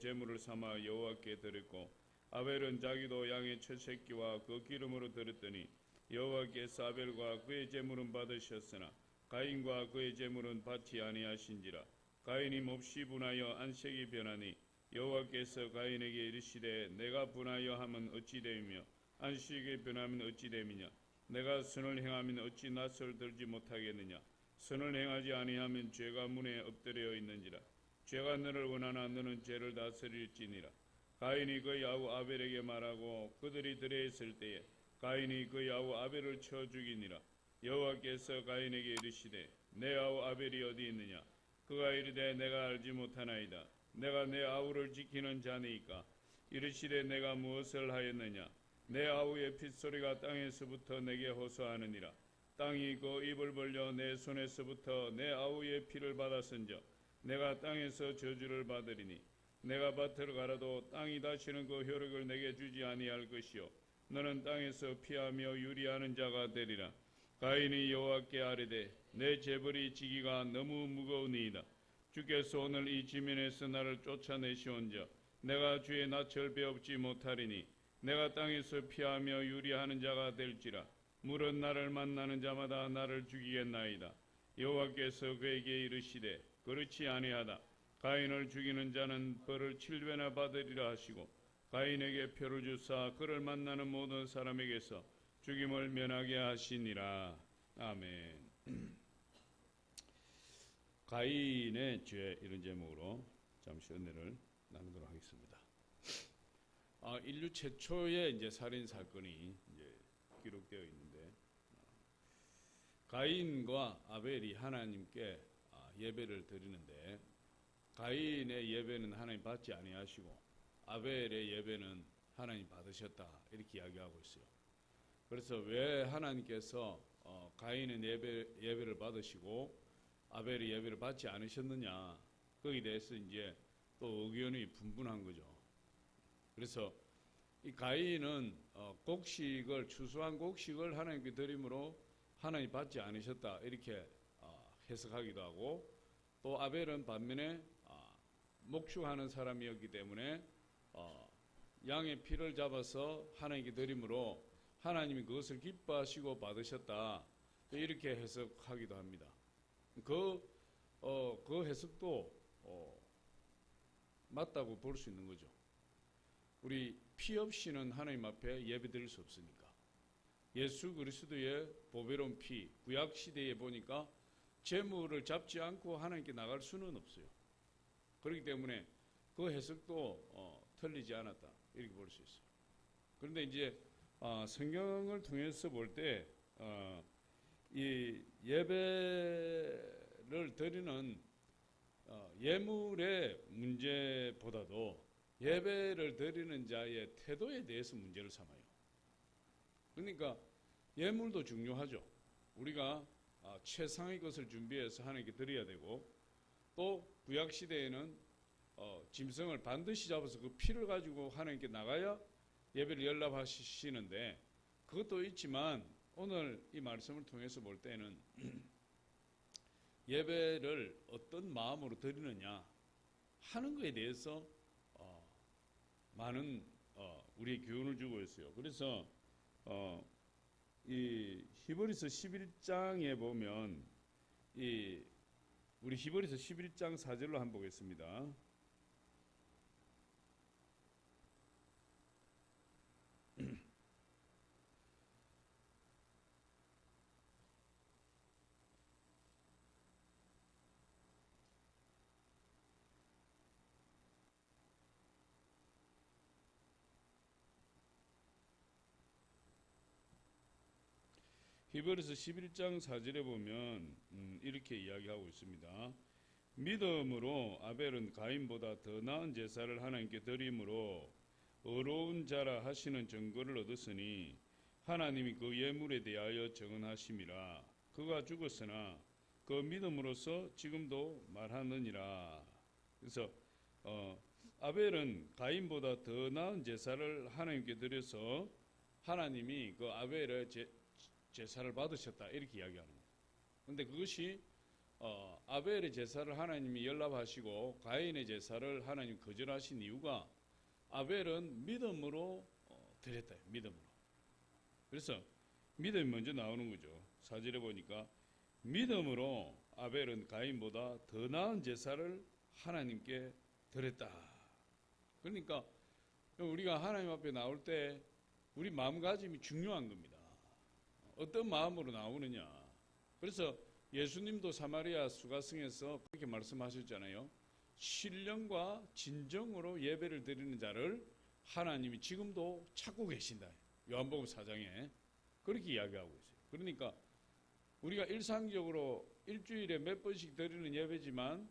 제물을 삼아 여호와께 드렸고 아벨은 자기도 양의 첫 새끼와 그 기름으로 드렸더니 여호와께서 아벨과 그의 제물은 받으셨으나 가인과 그의 제물은 받지 아니하신지라. 가인이 몹시 분하여 안색이 변하니 여호와께서 가인에게 이르시되 내가 분하여 함은 어찌 되며 안식이 변하면 어찌 됨이냐. 내가 선을 행하면 어찌 낯을 들지 못하겠느냐. 선을 행하지 아니하면 죄가 문에 엎드려 있는지라. 죄가 너를 원하나 너는 죄를 다스릴지니라. 가인이 그의 아우 아벨에게 말하고 그들이 들에 있을 때에 가인이 그의 아우 아벨을 쳐 죽이니라. 여호와께서 가인에게 이르시되 내 아우 아벨이 어디 있느냐. 그가 이르되 내가 알지 못하나이다. 내가 내 아우를 지키는 자니이까. 이르시되 내가 무엇을 하였느냐. 내 아우의 핏소리가 땅에서부터 내게 호소하느니라. 땅이 그 입을 벌려 내 손에서부터 내 아우의 피를 받았은즉 내가 땅에서 저주를 받으리니 내가 밭을 갈아도 땅이 다시는 그 효력을 내게 주지 아니할 것이요 너는 땅에서 피하며 유리하는 자가 되리라. 가인이 여호와께 아뢰되 내 재벌이 지기가 너무 무거우니이다. 주께서 오늘 이 지면에서 나를 쫓아내시온즉 내가 주의 낯을 배웁지 못하리니 내가 땅에서 피하며 유리하는 자가 될지라. 물은 나를 만나는 자마다 나를 죽이겠나이다. 여호와께서 그에게 이르시되 그렇지 아니하다. 가인을 죽이는 자는 벌을 7배나 받으리라 하시고 가인에게 표를 주사 그를 만나는 모든 사람에게서 죽임을 면하게 하시니라. 아멘. 가인의 죄 이런 제목으로 잠시 은혜를 나누도록 하겠습니다. 인류 최초의 이제 살인 사건이 이제 기록되어 있는데 가인과 아벨이 하나님께 예배를 드리는데 가인의 예배는 하나님 받지 아니하시고 아벨의 예배는 하나님 받으셨다 이렇게 이야기하고 있어요. 그래서 왜 하나님께서 가인은 예배를 받으시고 아벨의 예배를 받지 않으셨느냐 거기에 대해서 이제 또 의견이 분분한 거죠. 그래서 이 가인은 곡식을 추수한 곡식을 하나님께 드림으로 하나님 받지 않으셨다 이렇게 해석하기도 하고 또 아벨은 반면에 목축하는 사람이었기 때문에 양의 피를 잡아서 하나님께 드림으로 하나님이 그것을 기뻐하시고 받으셨다 이렇게 해석하기도 합니다. 그 해석도 맞다고 볼 수 있는 거죠. 우리 피 없이는 하나님 앞에 예배드릴 수 없으니까. 예수 그리스도의 보배로운 피, 구약 시대에 보니까 제물을 잡지 않고 하나님께 나갈 수는 없어요. 그렇기 때문에 그 해석도 틀리지 않았다 이렇게 볼 수 있어요. 그런데 이제 성경을 통해서 볼 때 이 예배를 드리는 예물의 문제보다도 예배를 드리는 자의 태도에 대해서 문제를 삼아요. 그러니까 예물도 중요하죠. 우리가 최상의 것을 준비해서 하나님께 드려야 되고 또 구약시대에는 짐승을 반드시 잡아서 그 피를 가지고 하나님께 나가야 예배를 연락하시는데 그것도 있지만 오늘 이 말씀을 통해서 볼 때는 예배를 어떤 마음으로 드리느냐 하는 것에 대해서 많은 우리의 교훈을 주고 있어요. 그래서 이 히브리서 11장에 보면 우리 히브리서 11장 4절로 한번 보겠습니다. 히브리서 11장 4절에 보면 이렇게 이야기하고 있습니다. 믿음으로 아벨은 가인보다 더 나은 제사를 하나님께 드림으로 의로운 자라 하시는 증거를 얻었으니 하나님이 그 예물에 대하여 정언하심이라. 그가 죽었으나 그 믿음으로서 지금도 말하느니라. 그래서 아벨은 가인보다 더 나은 제사를 하나님께 드려서 하나님이 그 아벨의 제사를 받으셨다 이렇게 이야기하는 거예요. 그런데 그것이 아벨의 제사를 하나님이 연락하시고 가인의 제사를 하나님 거절하신 이유가 아벨은 믿음으로 드렸다. 믿음으로. 그래서 믿음이 먼저 나오는 거죠. 4절에 보니까 믿음으로 아벨은 가인보다 더 나은 제사를 하나님께 드렸다. 그러니까 우리가 하나님 앞에 나올 때 우리 마음가짐이 중요한 겁니다. 어떤 마음으로 나오느냐. 그래서 예수님도 사마리아 수가성에서 그렇게 말씀하셨잖아요. 신령과 진정으로 예배를 드리는 자를 하나님이 지금도 찾고 계신다. 요한복음 4장에 그렇게 이야기하고 있어요. 그러니까 우리가 일상적으로 일주일에 몇 번씩 드리는 예배지만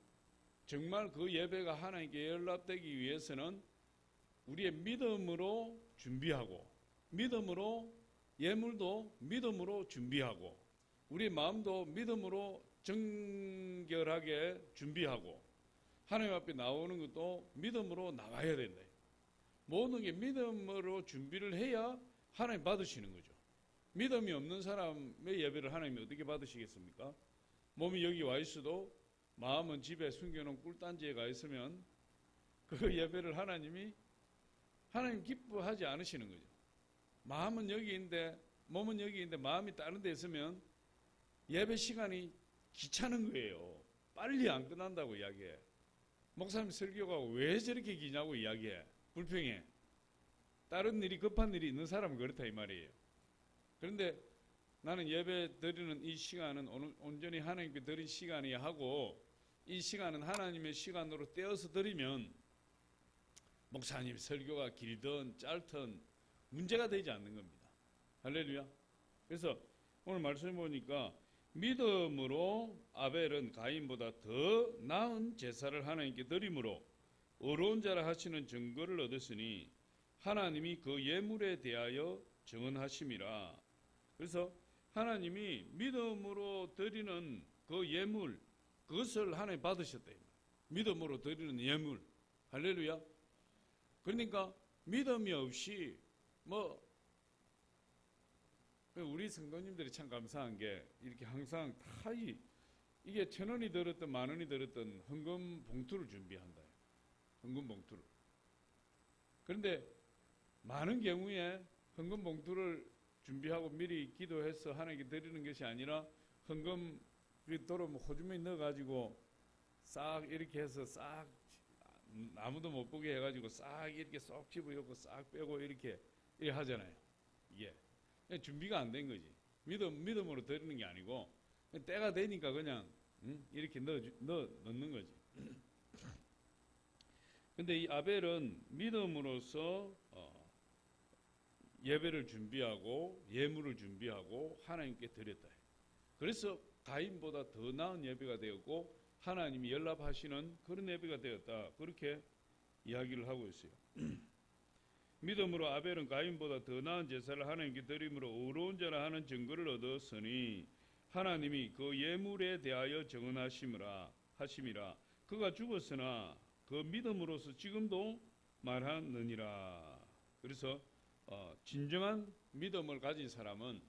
정말 그 예배가 하나님께 연락되기 위해서는 우리의 믿음으로 준비하고 믿음으로 예물도 믿음으로 준비하고 우리의 마음도 믿음으로 정결하게 준비하고 하나님 앞에 나오는 것도 믿음으로 나와야 된다. 모든 게 믿음으로 준비를 해야 하나님 받으시는 거죠. 믿음이 없는 사람의 예배를 하나님이 어떻게 받으시겠습니까? 몸이 여기 와 있어도 마음은 집에 숨겨놓은 꿀단지에 가 있으면 그 예배를 하나님 기뻐하지 않으시는 거죠. 마음은 여기 있는데 몸은 여기 있는데 마음이 다른 데 있으면 예배 시간이 귀찮은 거예요. 빨리 안 끝난다고 이야기해. 목사님 설교가 왜 저렇게 기냐고 이야기해. 불평해. 다른 일이 급한 일이 있는 사람은 그렇다 이 말이에요. 그런데 나는 예배 드리는 이 시간은 온전히 하나님께 드린 시간이야 하고 이 시간은 하나님의 시간으로 떼어서 드리면 목사님 설교가 길든 짧든 문제가 되지 않는 겁니다. 할렐루야. 그래서 오늘 말씀 보니까 믿음으로 아벨은 가인보다 더 나은 제사를 하나님께 드림으로 의로운 자라 하시는 증거를 얻었으니 하나님이 그 예물에 대하여 정언하심이라. 그래서 하나님이 믿음으로 드리는 그 예물 그것을 하나님 받으셨다. 믿음으로 드리는 예물. 할렐루야. 그러니까 믿음이 없이 우리 성도님들이 참 감사한 게 이렇게 항상 다 이게 1,000원이 들었든 10,000원이 들었든 헌금 봉투를 준비한다. 헌금 봉투를. 그런데 많은 경우에 헌금 봉투를 준비하고 미리 기도해서 하나님께 드리는 것이 아니라 헌금 도로 호주머니 넣어가지고 싹 이렇게 해서 싹 아무도 못 보게 해가지고 싹 이렇게 쏙 집어넣고 싹 빼고 이렇게 하잖아요. 이게 준비가 안 된 거지. 믿음으로 드리는 게 아니고 때가 되니까 그냥 이렇게 넣는 거지. 근데 이 아벨은 믿음으로서 예배를 준비하고 예물을 준비하고 하나님께 드렸다. 그래서 가인보다 더 나은 예배가 되었고 하나님이 연락하시는 그런 예배가 되었다. 그렇게 이야기를 하고 있어요. 믿음으로 아벨은 가인보다 더 나은 제사를 하나님께 드림으로 의로운 자라 하는 증거를 얻었으니 하나님이 그 예물에 대하여 정언하심이라. 그가 죽었으나 그 믿음으로서 지금도 말하느니라. 그래서 진정한 믿음을 가진 사람은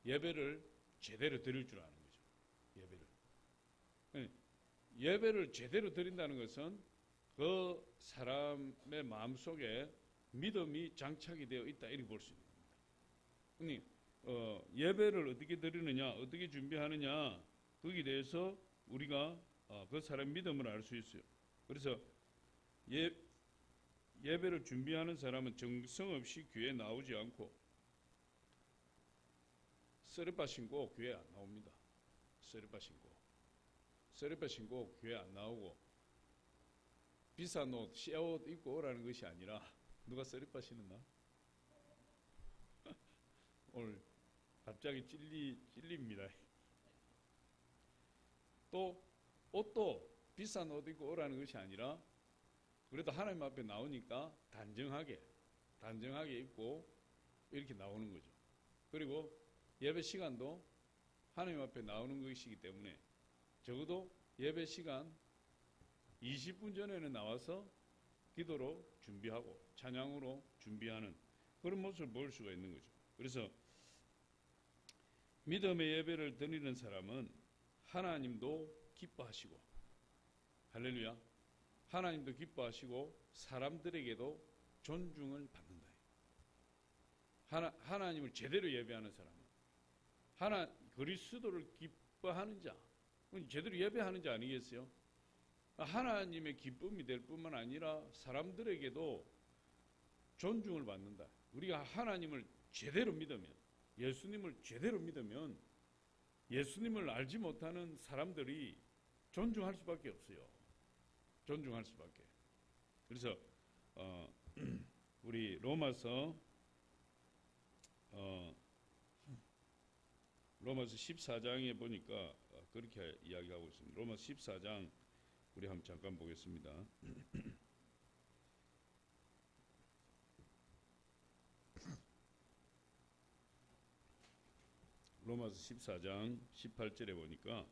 예배를 제대로 드릴 줄 아는 거죠. 예배를 제대로 드린다는 것은 그 사람의 마음속에 믿음이 장착이 되어 있다 이렇게 볼 수 있는 겁니다. 예배를 어떻게 드리느냐, 어떻게 준비하느냐 거기에 대해서 우리가 그 사람의 믿음을 알 수 있어요. 그래서 예배를 준비하는 사람은 정성 없이 교회에 나오지 않고 쓰레빠 신고 교회 안 나옵니다. 쓰레빠 신고 교회 안 나오고 비싼 옷, 새 옷 입고 오라는 것이 아니라 누가 쓰레빠 신었나? 오늘 갑자기 찔립니다. 또 옷도 비싼 옷 입고 오라는 것이 아니라 그래도 하나님 앞에 나오니까 단정하게 입고 이렇게 나오는 거죠. 그리고 예배 시간도 하나님 앞에 나오는 것이기 때문에 적어도 예배 시간 20분 전에는 나와서 기도로 준비하고 찬양으로 준비하는 그런 모습을 볼 수가 있는 거죠. 그래서 믿음의 예배를 드리는 사람은 하나님도 기뻐하시고, 할렐루야, 하나님도 기뻐하시고 사람들에게도 존중을 받는다. 하나님을 제대로 예배하는 사람은 그리스도를 기뻐하는 자, 제대로 예배하는 자 아니겠어요? 하나님의 기쁨이 될 뿐만 아니라 사람들에게도 존중을 받는다. 우리가 하나님을 제대로 믿으면, 예수님을 제대로 믿으면 예수님을 알지 못하는 사람들이 존중할 수밖에 없어요. 존중할 수밖에. 그래서 우리 로마서 14장에 보니까 그렇게 이야기하고 있습니다. 로마서 14장 우리 한번 잠깐 보겠습니다. 로마서 14장 18절에 보니까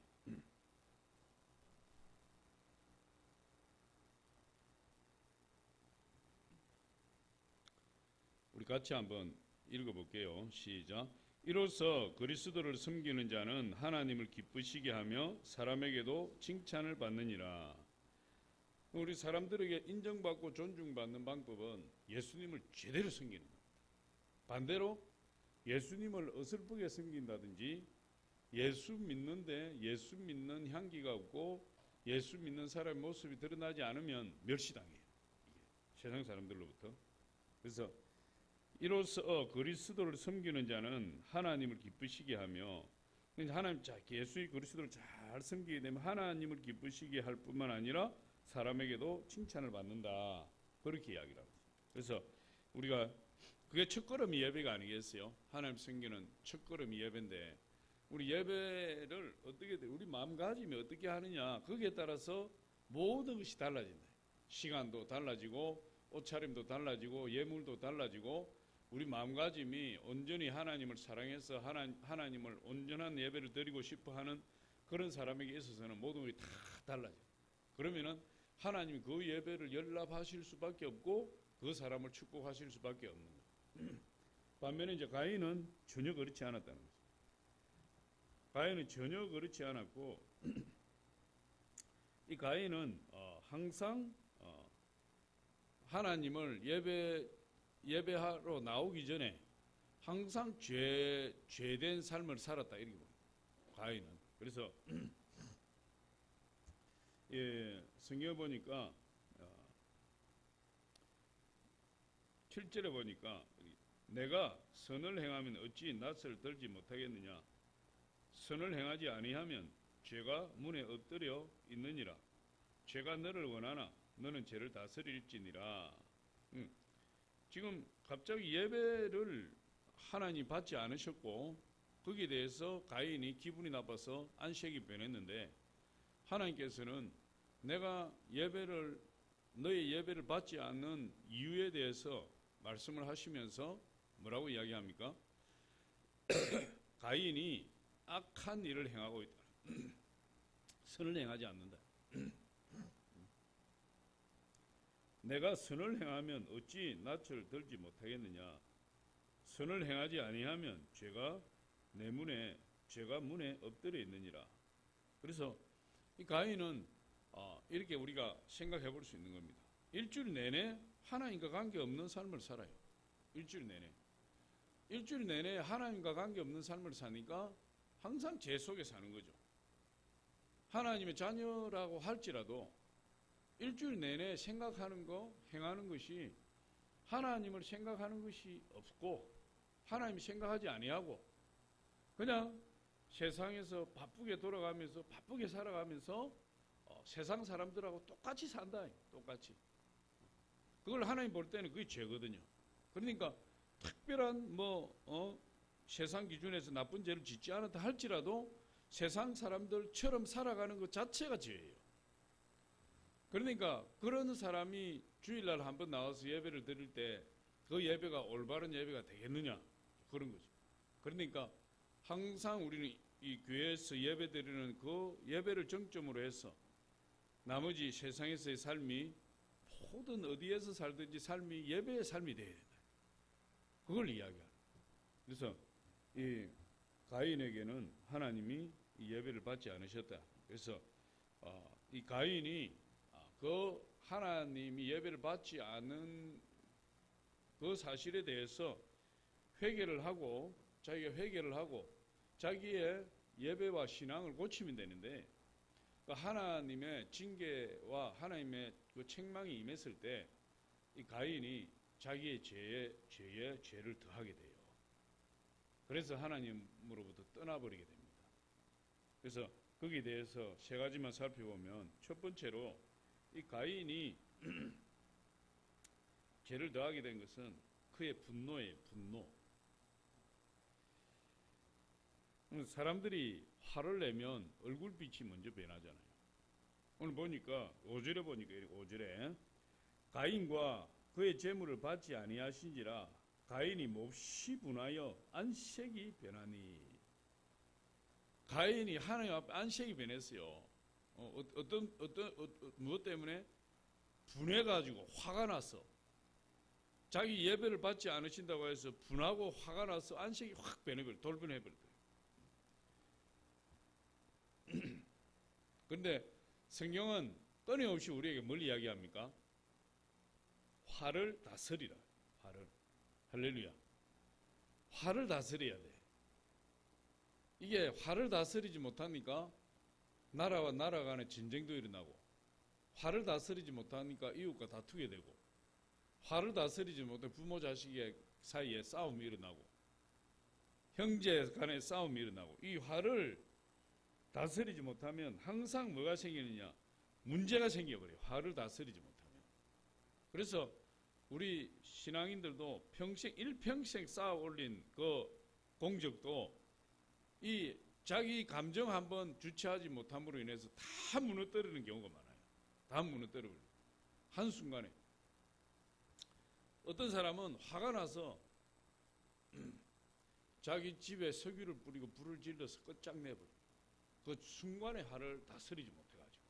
우리 같이 한번 읽어볼게요. 시작. 이로써 그리스도를 섬기는 자는 하나님을 기쁘시게 하며 사람에게도 칭찬을 받느니라. 우리 사람들에게 인정받고 존중받는 방법은 예수님을 제대로 섬기는 겁니다. 반대로 예수님을 어설프게 섬긴다든지, 예수 믿는데 예수 믿는 향기가 없고 예수 믿는 사람의 모습이 드러나지 않으면 멸시당해요. 세상 사람들로부터. 그래서 이로써 그리스도를 섬기는 자는 하나님을 기쁘시게 하며, 하나님, 예수의 그리스도를 잘 섬기게 되면 하나님을 기쁘시게 할 뿐만 아니라 사람에게도 칭찬을 받는다. 그렇게 이야기를 합니다. 그래서 우리가 그게 첫걸음이 예배가 아니겠어요? 하나님 섬기는 첫걸음이 예배인데, 우리 예배를 어떻게 돼? 우리 마음가짐이 어떻게 하느냐, 거기에 따라서 모든 것이 달라진다. 시간도 달라지고 옷차림도 달라지고 예물도 달라지고, 우리 마음가짐이 온전히 하나님을 사랑해서 하나님을 온전한 예배를 드리고 싶어하는 그런 사람에게 있어서는 모든 것이 다 달라져요. 그러면은 하나님이 그 예배를 연락하실 수밖에 없고 그 사람을 축복하실 수밖에 없는 거예요. 반면에 이제 가인은 전혀 그렇지 않았다는 거죠. 가인은 전혀 그렇지 않았고, 이 가인은 항상 하나님을 예배하러 나오기 전에 항상 죄된 삶을 살았다, 이렇게 봅니다. 가인은. 그래서 성경에 보니까 7절에 보니까 내가 선을 행하면 어찌 낯을 들지 못하겠느냐, 선을 행하지 아니하면 죄가 문에 엎드려 있느니라. 죄가 너를 원하나 너는 죄를 다스릴지니라. 지금 갑자기 예배를 하나님 받지 않으셨고 거기에 대해서 가인이 기분이 나빠서 안식이 변했는데, 하나님께서는 내가 너의 예배를 받지 않는 이유에 대해서 말씀을 하시면서 뭐라고 이야기합니까? 가인이 악한 일을 행하고 있다. 선을 행하지 않는다. 내가 선을 행하면 어찌 낯을 들지 못하겠느냐. 선을 행하지 아니하면 죄가 문에 엎드려 있느니라. 그래서 이 가인은 이렇게 우리가 생각해 볼 수 있는 겁니다. 일주일 내내 하나님과 관계없는 삶을 살아요. 일주일 내내 하나님과 관계없는 삶을 사니까 항상 죄 속에 사는 거죠. 하나님의 자녀라고 할지라도 일주일 내내 생각하는 거, 행하는 것이 하나님을 생각하는 것이 없고 하나님이 생각하지 아니하고 그냥 세상에서 바쁘게 돌아가면서 바쁘게 살아가면서 세상 사람들하고 똑같이 산다. 똑같이. 그걸 하나님 볼 때는 그게 죄거든요. 그러니까 특별한 세상 기준에서 나쁜 죄를 짓지 않았다 할지라도 세상 사람들처럼 살아가는 것 자체가 죄예요. 그러니까 그런 사람이 주일날 한번 나와서 예배를 드릴 때 그 예배가 올바른 예배가 되겠느냐, 그런 거죠. 그러니까 항상 우리는 이 교회에서 예배 드리는 그 예배를 정점으로 해서 나머지 세상에서의 삶이 모든 어디에서 살든지 삶이 예배의 삶이 되어야 된다. 그걸 이야기하는. 그래서 이 가인에게는 하나님이 이 예배를 받지 않으셨다. 그래서 이 가인이 그 하나님이 예배를 받지 않은 그 사실에 대해서 회개를 하고 자기가 회개를 하고 자기의 예배와 신앙을 고치면 되는데 그 하나님의 징계와 하나님의 그 책망이 임했을 때 이 가인이 자기의 죄에 죄를 더하게 돼요. 그래서 하나님으로부터 떠나버리게 됩니다. 그래서 거기에 대해서 세 가지만 살펴보면 첫 번째로 이 가인이 죄를 더하게 된 것은 그의 분노예요. 분노. 사람들이 화를 내면 얼굴빛이 먼저 변하잖아요. 오늘 보니까 5절에 보니까 5절에 가인과 그의 재물을 받지 아니하신지라 가인이 몹시 분하여 안색이 변하니. 가인이 하나님 앞에 안색이 변했어요. 무엇 때문에? 분해가지고 화가 났어. 자기 예배를 받지 않으신다고 해서 분하고 화가 나서 안색이 확 변해버려. 돌변해버려. 그런데 성경은 끊임없이 우리에게 뭘 이야기합니까? 화를 다스리라. 화를. 할렐루야. 화를 다스려야 돼. 이게 화를 다스리지 못하니까 나라와 나라 간의 전쟁도 일어나고, 화를 다스리지 못하니까 이웃과 다투게 되고, 화를 다스리지 못해 부모 자식의 사이에 싸움이 일어나고, 형제 간의 싸움이 일어나고, 이 화를 다스리지 못하면 항상 뭐가 생기느냐? 문제가 생겨버려요. 화를 다스리지 못하면. 그래서 우리 신앙인들도 일평생 쌓아 올린 그 공적도 이 자기 감정 한번 주체하지 못함으로 인해서 다 무너뜨리는 경우가 많아요. 다 무너뜨려버려요. 한순간에. 어떤 사람은 화가 나서 자기 집에 석유를 뿌리고 불을 질러서 끝장내버려요. 그 순간에 화를 다스리지 못해가지고.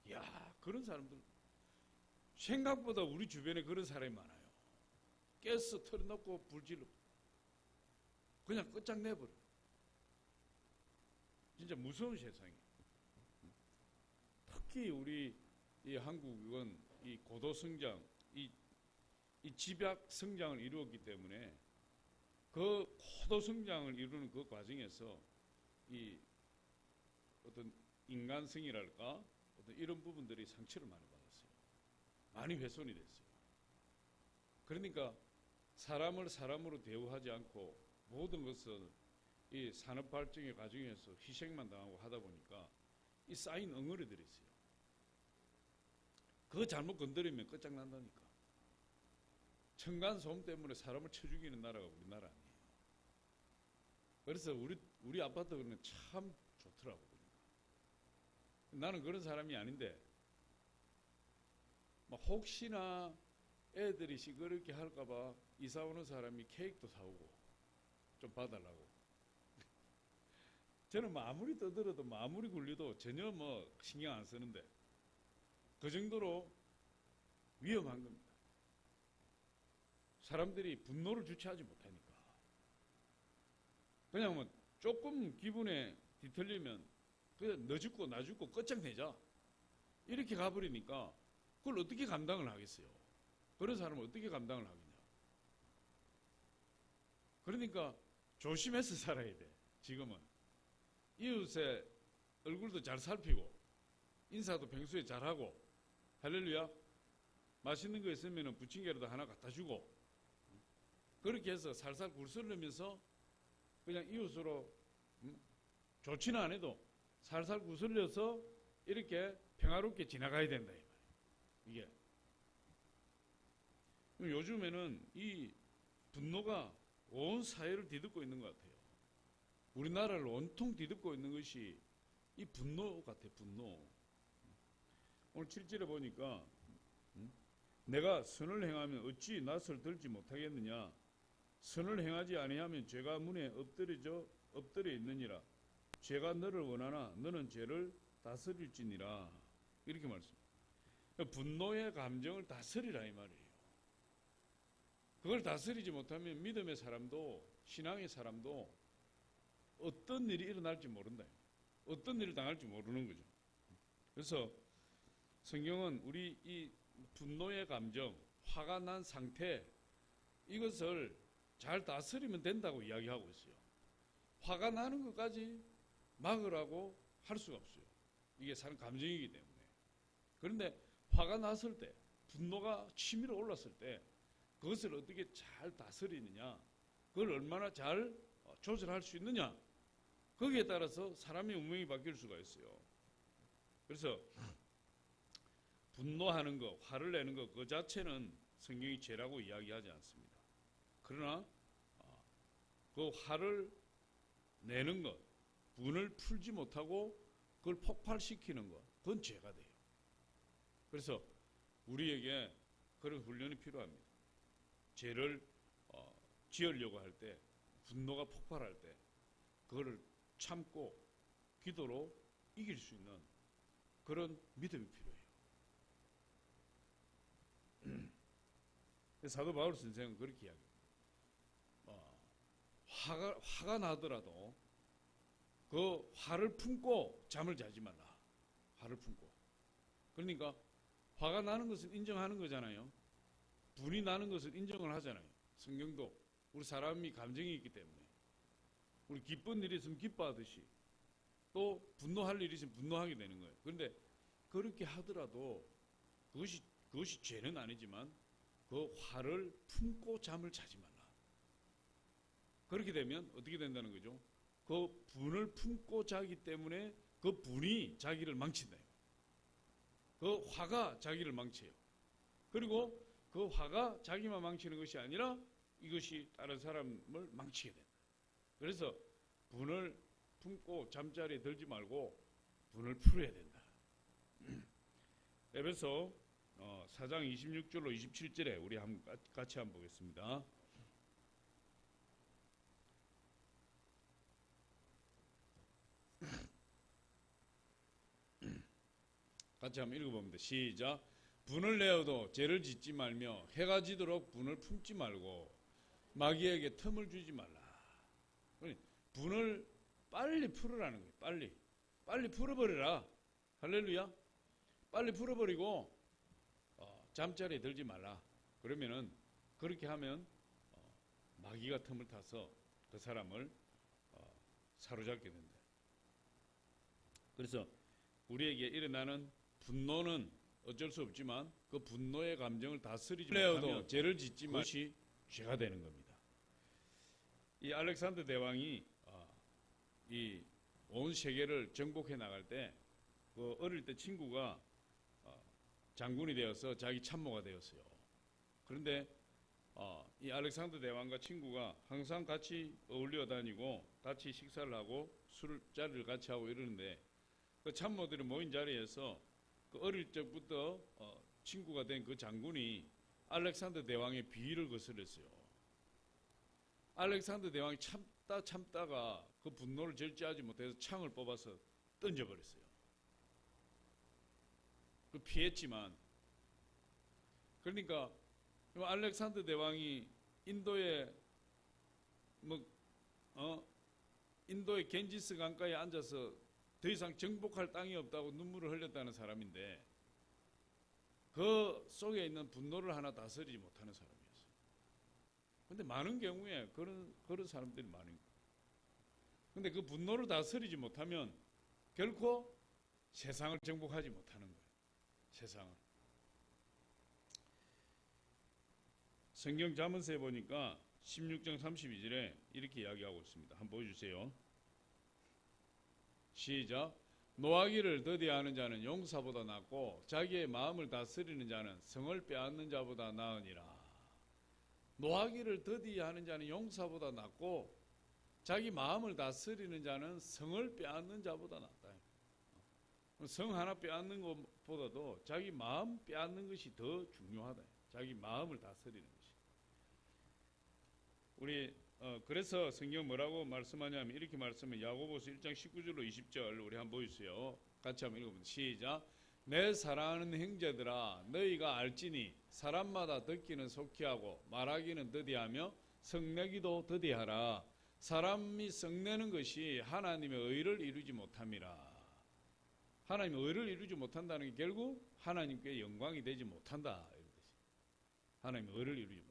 이야, 그런 사람들 생각보다 우리 주변에 그런 사람이 많아요. 가스 털어놓고 불 질러 그냥 끝장내버려. 진짜 무서운 세상이에요. 특히 우리 이 한국은 이 고도 성장, 이 집약 성장을 이루었기 때문에 그 고도 성장을 이루는 그 과정에서 이 어떤 인간성이랄까 어떤 이런 부분들이 상처를 많이 받았어요. 많이 훼손이 됐어요. 그러니까 사람을 사람으로 대우하지 않고 모든 것을 이 산업 발전의 과정에서 희생만 당하고 하다 보니까 이 쌓인 엉어리들이 있어요. 그거 잘못 건드리면 끝장난다니까. 층간소음 때문에 사람을 쳐 죽이는 나라가 우리나라 아니에요. 그래서 우리 아파트는 참 좋더라고. 나는 그런 사람이 아닌데 막 혹시나 애들이 시끄럽게 할까봐 이사 오는 사람이 케이크도 사오고 좀 봐달라고. 저는 뭐 아무리 떠들어도 뭐 아무리 굴려도 전혀 뭐 신경 안 쓰는데 그 정도로 위험한 겁니다. 사람들이 분노를 주체하지 못하니까 그냥 뭐 조금 기분에 뒤틀리면 그냥 너 죽고 나 죽고 끝장내자 이렇게 가버리니까 그걸 어떻게 감당을 하겠어요? 그런 사람은 어떻게 감당을 하겠냐? 그러니까 조심해서 살아야 돼. 지금은 이웃의 얼굴도 잘 살피고 인사도 평소에 잘하고 할렐루야. 맛있는 거 있으면 부침개라도 하나 갖다 주고 그렇게 해서 살살 굴슬르면서 그냥 이웃으로 좋지는 않아도 살살 구슬려서 이렇게 평화롭게 지나가야 된다. 이게 요즘에는 이 분노가 온 사회를 뒤덮고 있는 것 같아요. 우리나라를 온통 뒤덮고 있는 것이 이 분노 같아요. 분노. 오늘 7절에 보니까 내가 선을 행하면 어찌 낯을 들지 못하겠느냐. 선을 행하지 아니하면 죄가 문에 엎드려 있느니라. 죄가 너를 원하나 너는 죄를 다스릴지니라. 이렇게 말씀합니다. 분노의 감정을 다스리라 이 말이에요. 그걸 다스리지 못하면 믿음의 사람도 신앙의 사람도 어떤 일이 일어날지 모른다. 어떤 일을 당할지 모르는 거죠. 그래서 성경은 우리 이 분노의 감정, 화가 난 상태, 이것을 잘 다스리면 된다고 이야기하고 있어요. 화가 나는 것까지 막으라고 할 수가 없어요. 이게 사람 감정이기 때문에. 그런데 화가 났을 때, 분노가 치밀어 올랐을 때 그것을 어떻게 잘 다스리느냐, 그걸 얼마나 잘 조절할 수 있느냐, 거기에 따라서 사람의 운명이 바뀔 수가 있어요. 그래서 분노하는 것, 화를 내는 것, 그 자체는 성경이 죄라고 이야기하지 않습니다. 그러나 그 화를 내는 것, 분을 풀지 못하고 그걸 폭발시키는 것, 그건 죄가 돼요. 그래서 우리에게 그런 훈련이 필요합니다. 죄를 지으려고 할 때, 분노가 폭발할 때 그거를 참고 기도로 이길 수 있는 그런 믿음이 필요해요. 사도 바울 선생은 그렇게 이야기합니다. 화가 나더라도 그 화를 품고 잠을 자지 말라. 화를 품고. 그러니까 화가 나는 것을 인정하는 거잖아요. 분이 나는 것을 인정을 하잖아요. 성경도 우리 사람이 감정이 있기 때문에 우리 기쁜 일이 있으면 기뻐하듯이 또 분노할 일이 있으면 분노하게 되는 거예요. 그런데 그렇게 하더라도 그것이 죄는 아니지만 그 화를 품고 잠을 자지 말라. 그렇게 되면 어떻게 된다는 거죠? 그 분을 품고 자기 때문에 그 분이 자기를 망친다. 그 화가 자기를 망쳐요. 그리고 그 화가 자기만 망치는 것이 아니라 이것이 다른 사람을 망치게 된다. 그래서 분을 품고 잠자리에 들지 말고 분을 풀어야 된다. 에베소 4장 26절로 27절에 우리 같이 한번 보겠습니다. 같이 한번 읽어봅니다. 시작. 분을 내어도 죄를 짓지 말며 해가 지도록 분을 품지 말고 마귀에게 틈을 주지 말라. 분을 빨리 풀으라는 거예요. 빨리 풀어버려라. 할렐루야. 빨리 풀어버리고 잠자리에 들지 말라. 그러면은 그렇게 하면 마귀가 틈을 타서 그 사람을 사로잡게 된다. 그래서 우리에게 일어나는 분노는 어쩔 수 없지만 그 분노의 감정을 다스리지 못하면 죄를 짓지 말 것이 죄가 되는 겁니다. 이 알렉산더 대왕이 이 온 세계를 정복해 나갈 때 그 어릴 때 친구가 장군이 되어서 자기 참모가 되었어요. 그런데 이 알렉산더 대왕과 친구가 항상 같이 어울려 다니고 같이 식사를 하고 술자리를 같이 하고 이러는데 그 참모들이 모인 자리에서 그 어릴 적부터 친구가 된 그 장군이 알렉산더 대왕의 비위를 거스렸어요. 알렉산더 대왕이 참다가 그 분노를 절제하지 못해서 창을 뽑아서 던져버렸어요. 그 피했지만, 그러니까 알렉산더 대왕이 인도의 인도의 겐지스 강가에 앉아서 더 이상 정복할 땅이 없다고 눈물을 흘렸다는 사람인데 그 속에 있는 분노를 하나 다스리지 못하는 사람이었어요. 그런데 많은 경우에 그런 사람들이 많은 거예요. 그런데 그 분노를 다스리지 못하면 결코 세상을 정복하지 못하는 거예요. 세상을. 성경 잠언서에 보니까 16장 32절에 이렇게 이야기하고 있습니다. 한번 보여주세요. 시작. 노하기를 더디하는 자는 용사보다 낫고 자기의 마음을 다스리는 자는 성을 빼앗는 자보다 나으니라. 노하기를 더디하는 자는 용사보다 낫고 자기 마음을 다스리는 자는 성을 빼앗는 자보다 낫다. 성 하나 빼앗는 것보다도 자기 마음 빼앗는 것이 더 중요하다. 자기 마음을 다스리는 것이. 우리 그래서 성경 뭐라고 말씀하냐면 이렇게 말씀해. 야고보서 1장 19절로 20절 우리 한번 보여주세요. 같이 한번 읽어봅니다. 시작. 내 사랑하는 형제들아 너희가 알지니 사람마다 듣기는 속히 하고 말하기는 더디하며 성내기도 더디하라. 사람이 성내는 것이 하나님의 의를 이루지 못함이라. 하나님의 의를 이루지 못한다는 게 결국 하나님께 영광이 되지 못한다 이런 뜻이에요. 하나님의 의를 이루지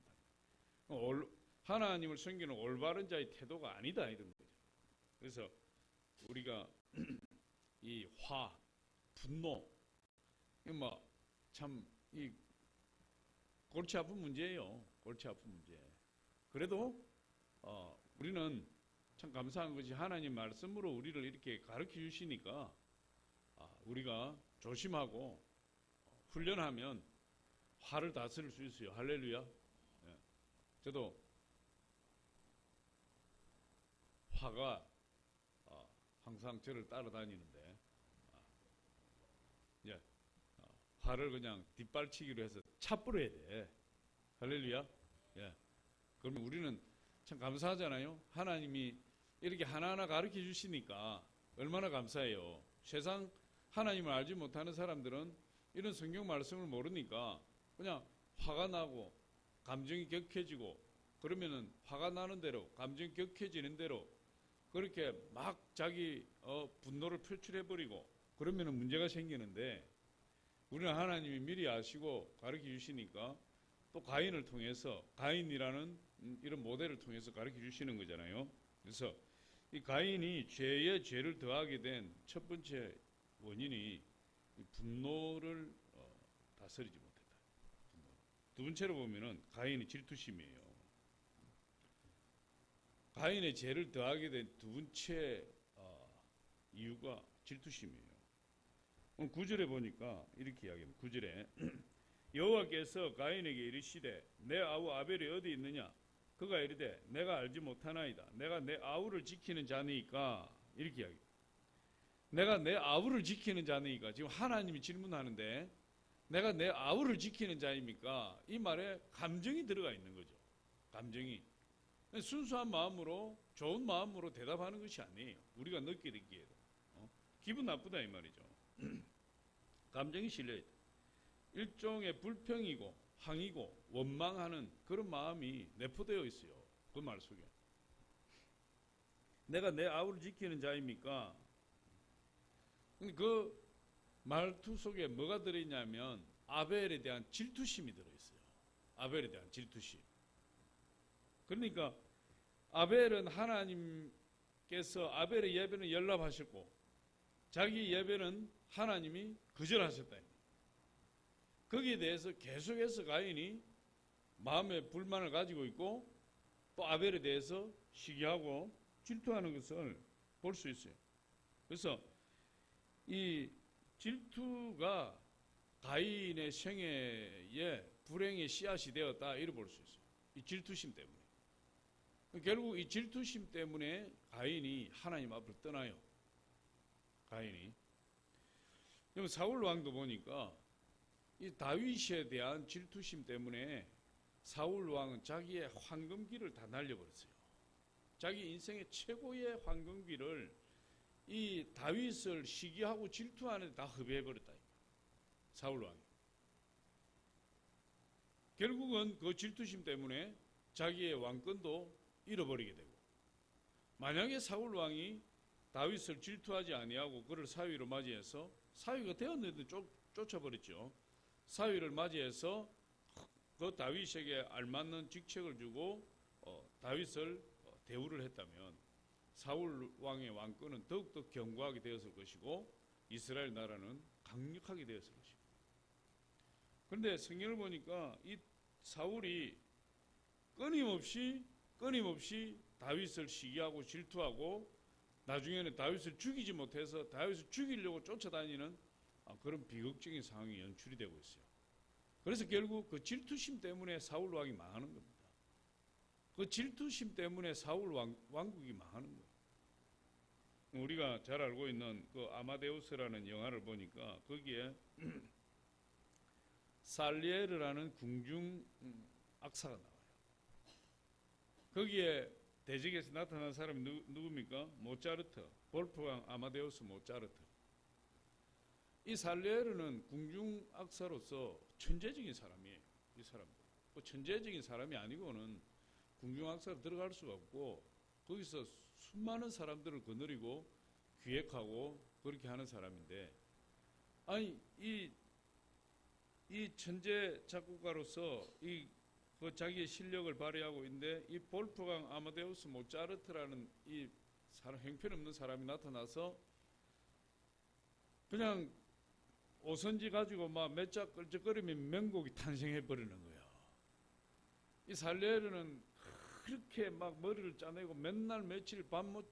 못한다. 하나님을 섬기는 올바른 자의 태도가 아니다 이런 거죠. 그래서 우리가 이 화, 분노, 이 골치 아픈 문제예요. 골치 아픈 문제. 그래도 우리는 참 감사한 것이 하나님 말씀으로 우리를 이렇게 가르쳐 주시니까 우리가 조심하고 훈련하면 화를 다스릴 수 있어요. 할렐루야. 예. 저도 화가 항상 저를 따라다니는데 화를 그냥 뒷발치기로 해서 차뿌려야 돼. 할렐루야. 예. 그러면 우리는 참 감사하잖아요. 하나님이 이렇게 하나하나 가르쳐 주시니까 얼마나 감사해요. 세상 하나님을 알지 못하는 사람들은 이런 성경 말씀을 모르니까 그냥 화가 나고 감정이 격해지고 그러면은 화가 나는 대로 감정이 격해지는 대로 그렇게 막 자기 분노를 표출해버리고 그러면은 문제가 생기는데 우리는 하나님이 미리 아시고 가르쳐 주시니까 또 가인을 통해서 가인이라는 이런 모델을 통해서 가르쳐 주시는 거잖아요. 그래서 이 가인이 죄에 죄를 더하게 된 첫 번째 원인이 분노를 다스리지 못했다. 두 번째로 보면은 가인의 질투심이에요. 가인의 죄를 더하게 된 두 번째 이유가 질투심이에요. 9절에 보니까 이렇게 이야기합니다. 9절에 여호와께서 가인에게 이르시되 내 아우 아벨이 어디 있느냐? 그가 이르되 내가 알지 못하나이다. 내가 내 아우를 지키는 자니까 이렇게 이야기합니다. 내가 내 아우를 지키는 자니까 지금 하나님이 질문하는데 내가 내 아우를 지키는 자입니까? 이 말에 감정이 들어가 있는 거죠. 감정이. 순수한 마음으로 좋은 마음으로 대답하는 것이 아니에요. 우리가 늦게 듣기에도 기분 나쁘다 이 말이죠. 감정이 실려있다. 일종의 불평이고 항의고 원망하는 그런 마음이 내포되어 있어요. 그 말 속에. 내가 내 아우를 지키는 자입니까? 그 말투 속에 뭐가 들어있냐면 아벨에 대한 질투심이 들어있어요. 아벨에 대한 질투심. 그러니까 아벨은 하나님께서 아벨의 예배는 연락하셨고 자기 예배는 하나님이 거절하셨다. 거기에 대해서 계속해서 가인이 마음의 불만을 가지고 있고 또 아벨에 대해서 시기하고 질투하는 것을 볼 수 있어요. 그래서 이 질투가 가인의 생애에 불행의 씨앗이 되었다 이렇게 볼 수 있어요. 이 질투심 때문에. 결국 이 질투심 때문에 가인이 하나님 앞을 떠나요. 가인이. 사울 왕도 보니까 이 다윗에 대한 질투심 때문에 사울 왕은 자기의 황금기를 다 날려버렸어요. 자기 인생의 최고의 황금기를 이 다윗을 시기하고 질투하는 데 다 허비해버렸다. 사울 왕이. 결국은 그 질투심 때문에 자기의 왕권도 잃어버리게 되고 만약에 사울 왕이 다윗을 질투하지 아니하고 그를 사위로 맞이해서 사위가 되었는데 쫓아버렸죠. 사위를 맞이해서 그 다윗에게 알맞는 직책을 주고 다윗을 대우를 했다면 사울 왕의 왕권은 더욱더 견고하게 되었을 것이고 이스라엘 나라는 강력하게 되었을 것입니다. 그런데 성경을 보니까 이 사울이 끊임없이 다윗을 시기하고 질투하고 나중에는 다윗을 죽이지 못해서 다윗을 죽이려고 쫓아다니는 그런 비극적인 상황이 연출이 되고 있어요. 그래서 결국 그 질투심 때문에 사울 왕이 망하는 겁니다. 그 질투심 때문에 사울 왕국이 망하는 거예요. 우리가 잘 알고 있는 그 아마데우스라는 영화를 보니까 거기에 살리에르라는 궁중 악사가 나와요. 거기에 대적에서 나타난 사람이 누굽니까? 모차르트, 볼프강 아마데우스 모차르트. 이 살리에르는 궁중 악사로서 천재적인 사람이에요. 이 사람들. 그 천재적인 사람이 아니고는 궁중 악사로 들어갈 수가 없고 거기서 수많은 사람들을 거느리고 기획하고 그렇게 하는 사람인데 아니 이 천재 작곡가로서 그 자기의 실력을 발휘하고 있는데 이 볼프강 아마데우스 모차르트라는 이 형편없는 사람이 나타나서 그냥 오선지 가지고 막 몇 짝 끌적거리면 명곡이 탄생해 버리는 거예요. 이 살레르는 그렇게 막 머리를 짜내고 맨날 며칠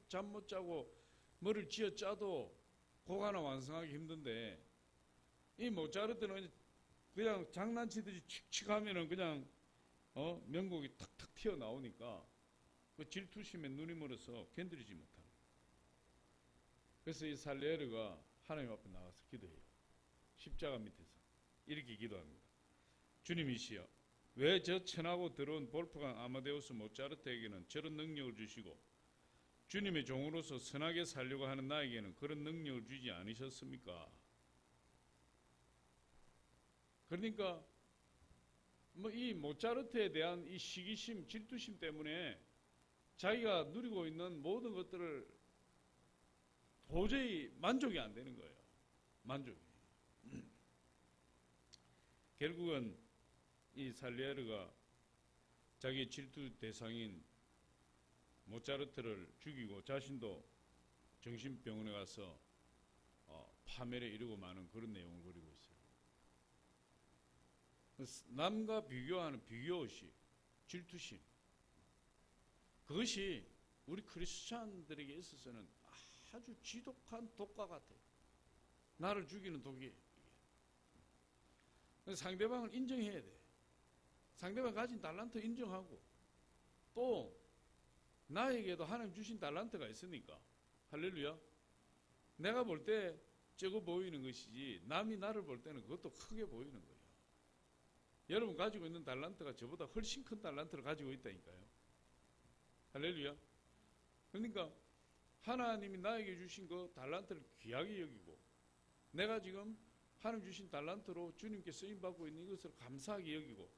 잠 못 자고 머리를 쥐어 짜도 곡 하나 완성하기 힘든데 이 모차르트는 그냥 장난치듯이 칙칙 하면은 그냥 명곡이 탁탁 튀어나오니까 그 질투심에 눈이 멀어서 견디지 못합니다. 그래서 이 살레르가 하나님 앞에 나가서 기도해요. 십자가 밑에서 이렇게 기도합니다. 주님이시여, 왜 저 천하고 더러운 볼프강 아마데우스 모차르트에게는 저런 능력을 주시고 주님의 종으로서 선하게 살려고 하는 나에게는 그런 능력을 주지 않으셨습니까? 그러니까 뭐 이 모차르트에 대한 이 시기심, 질투심 때문에 자기가 누리고 있는 모든 것들을 도저히 만족이 안 되는 거예요. 만족이. 결국은 이 살리에르가 자기의 질투 대상인 모차르트를 죽이고 자신도 정신병원에 가서 파멸에 이르고 마는 그런 내용을 그리고 있어요. 남과 비교하는 비교의식, 질투심, 그것이 우리 크리스찬들에게 있어서는 아주 지독한 독과 같아요. 나를 죽이는 독이에요. 상대방을 인정해야 돼. 상대방 가진 달란트 인정하고 또 나에게도 하나님 주신 달란트가 있으니까 할렐루야. 내가 볼 때 적어 보이는 것이지 남이 나를 볼 때는 그것도 크게 보이는 거예요. 여러분 가지고 있는 달란트가 저보다 훨씬 큰 달란트를 가지고 있다니까요. 할렐루야. 그러니까 하나님이 나에게 주신 그 달란트를 귀하게 여기고 내가 지금 하나님 주신 달란트로 주님께 쓰임받고 있는 이것을 감사하게 여기고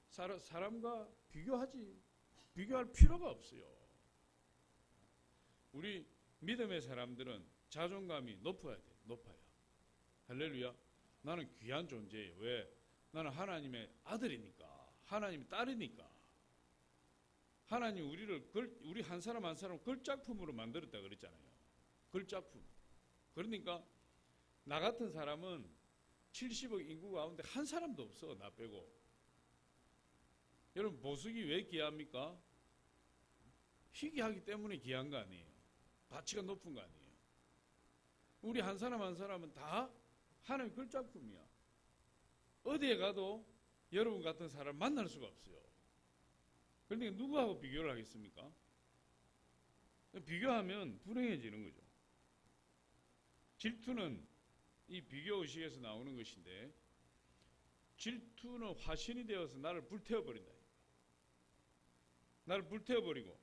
사람과 비교할 필요가 없어요. 우리 믿음의 사람들은 자존감이 높아야 돼. 높아요. 할렐루야. 나는 귀한 존재예요. 왜? 나는 하나님의 아들이니까, 하나님의 딸이니까. 하나님 우리 한 사람 한 사람 걸작품으로 만들었다 그랬잖아요. 걸작품. 그러니까 나 같은 사람은 70억 인구 가운데 한 사람도 없어. 나 빼고. 여러분 보석이 왜 귀합니까? 희귀하기 때문에 귀한 거 아니에요. 가치가 높은 거 아니에요. 우리 한 사람 한 사람은 다 하나님의 걸작품이야. 어디에 가도 여러분 같은 사람 만날 수가 없어요. 그러니까 누구하고 비교를 하겠습니까? 비교하면 불행해지는 거죠. 질투는 이 비교의식에서 나오는 것인데 질투는 화신이 되어서 나를 불태워버린다. 나를 불태워버리고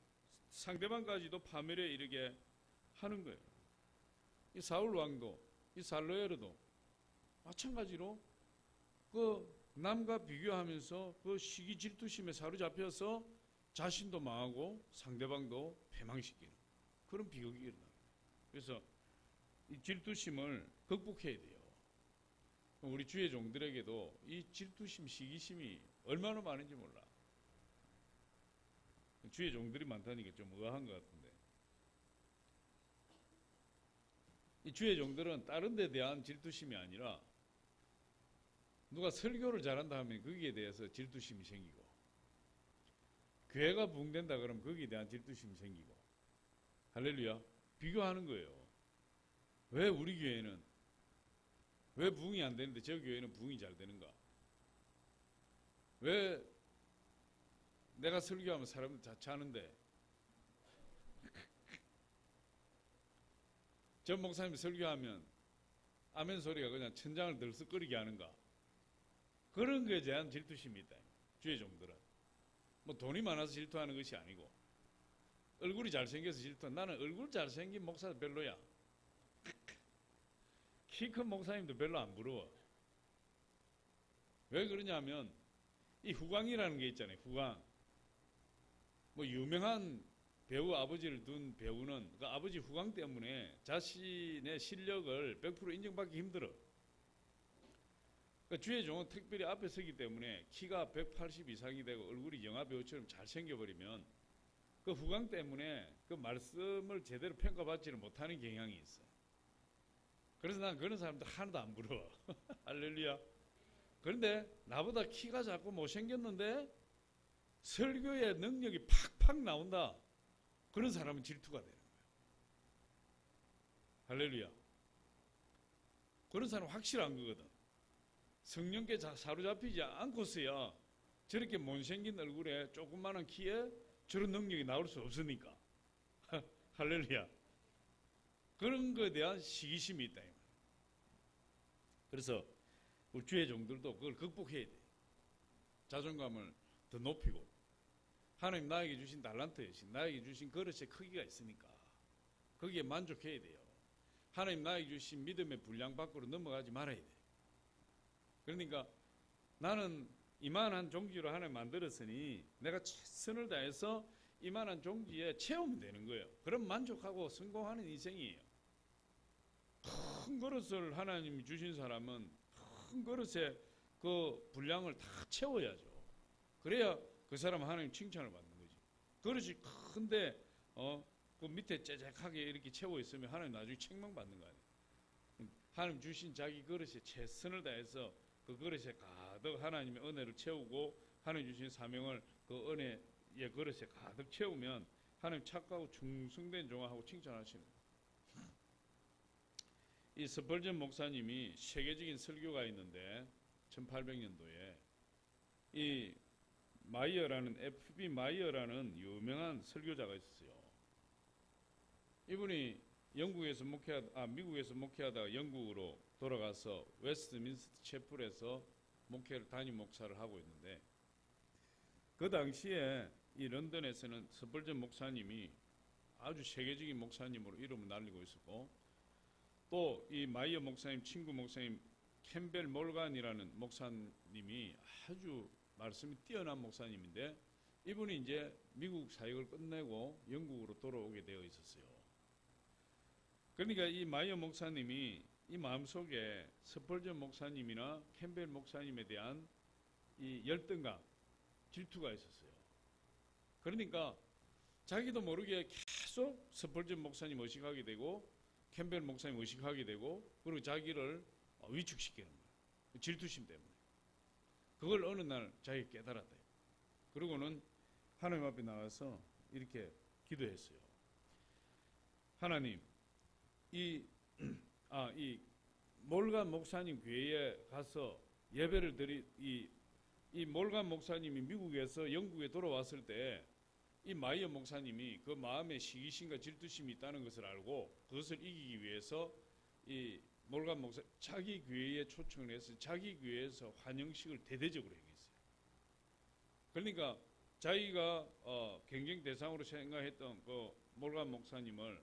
상대방까지도 파멸에 이르게 하는 거예요. 이 사울 왕도 이 살로에르도 마찬가지로 그 남과 비교하면서 그 시기 질투심에 사로잡혀서 자신도 망하고 상대방도 패망시키는 그런 비극이 일어나요. 그래서 이 질투심을 극복해야 돼요. 우리 주의 종들에게도 이 질투심, 시기심이 얼마나 많은지 몰라. 주의 종들이 많다니까 좀 의아한 것 같은데. 이 주의 종들은 다른 데 대한 질투심이 아니라 누가 설교를 잘한다 하면 거기에 대해서 질투심이 생기고 교회가 부흥된다 그러면 거기에 대한 질투심이 생기고 할렐루야. 비교하는 거예요. 왜 우리 교회는 왜 부흥이 안 되는데 저 교회는 부흥이 잘 되는가? 왜 내가 설교하면 사람들 자차하는데 전 목사님이 설교하면 아멘 소리가 그냥 천장을 들썩거리게 하는가? 그런 거에 대한 질투심이 있다. 주의 종들은 뭐 돈이 많아서 질투하는 것이 아니고 얼굴이 잘생겨서 질투한. 나는 얼굴 잘생긴 목사도 별로야. 키 큰 목사님도 별로 안 부러워. 왜 그러냐면 이 후광이라는 게 있잖아요. 후광. 뭐 유명한 배우 아버지를 둔 배우는 그 아버지 후광 때문에 자신의 실력을 100% 인정받기 힘들어. 그러니까 주의 종은 특별히 앞에 서기 때문에 키가 180 이상이 되고 얼굴이 영화배우처럼 잘생겨버리면 그 후광 때문에 그 말씀을 제대로 평가받지를 못하는 경향이 있어. 그래서 난 그런 사람들 하나도 안 부러워. 할렐루야. 그런데 나보다 키가 작고 못생겼는데 설교의 능력이 팍팍 나온다. 그런 사람은 질투가 되는 거예요. 할렐루야. 그런 사람은 확실한 거거든. 성령께 사로잡히지 않고서야 저렇게 못생긴 얼굴에 조그마한 키에 저런 능력이 나올 수 없으니까. 할렐루야. 그런 것에 대한 시기심이 있다. 그래서 우리 주의 종들도 그걸 극복해야 돼. 자존감을 더 높이고 하나님 나에게 주신 달란트에 나에게 주신 그릇의 크기가 있으니까 거기에 만족해야 돼요. 하나님 나에게 주신 믿음의 분량 밖으로 넘어가지 말아야 돼. 그러니까 나는 이만한 종지로 하나님 만들었으니 내가 최선을 다해서 이만한 종지에 채우면 되는 거예요. 그럼 만족하고 성공하는 인생이에요. 큰 그릇을 하나님이 주신 사람은 큰 그릇에 그 분량을 다 채워야죠. 그래야 그 사람은 하나님 칭찬을 받는 거지. 그릇이 큰데 그 밑에 째작하게 이렇게 채워 있으면 하나님 나중에 책망받는 거 아니에요. 하나님 주신 자기 그릇에 최선을 다해서 그 그릇에 가득 하나님의 은혜를 채우고 하나님 주신 사명을 그 은혜의 그릇에 가득 채우면 하나님 착하고 충성된 종하고 칭찬하시는 거예요. 이 스펄전 목사님이 세계적인 설교가 있는데 1800년도에 이 마이어라는 F.B. 마이어라는 유명한 설교자가 있었어요. 이분이 미국에서 목회하다가 영국으로 돌아가서 웨스트민스터 채플에서 목회를 담임 목사를 하고 있는데 그 당시에 이 런던에서는 스펄전 목사님이 아주 세계적인 목사님으로 이름을 날리고 있었고 또 이 마이어 목사님 친구 목사님 캠벨 몰간이라는 목사님이 아주 말씀이 뛰어난 목사님인데 이분이 이제 미국 사역을 끝내고 영국으로 돌아오게 되어 있었어요. 그러니까 이 마이어 목사님이 이 마음속에 스펄전 목사님이나 캠벨 목사님에 대한 이 열등감, 질투가 있었어요. 그러니까 자기도 모르게 계속 스펄전 목사님 의식하게 되고 캠벨 목사님 의식하게 되고 그리고 자기를 위축시키는 거예요. 질투심 때문에. 그걸 어느 날 자기가 깨달았대요. 그러고는 하나님 앞에 나와서 이렇게 기도했어요. 하나님, 이 몰간 목사님 교회에 가서 예배를 이 몰간 목사님이 미국에서 영국에 돌아왔을 때 이 마이어 목사님이 그 마음에 시기심과 질투심이 있다는 것을 알고 그것을 이기기 위해서 이 몰간 목사 자기 교회에 초청을 해서 자기 교회에서 환영식을 대대적으로 행했어요. 그러니까 자기가 경쟁 대상으로 생각했던 그 몰간 목사님을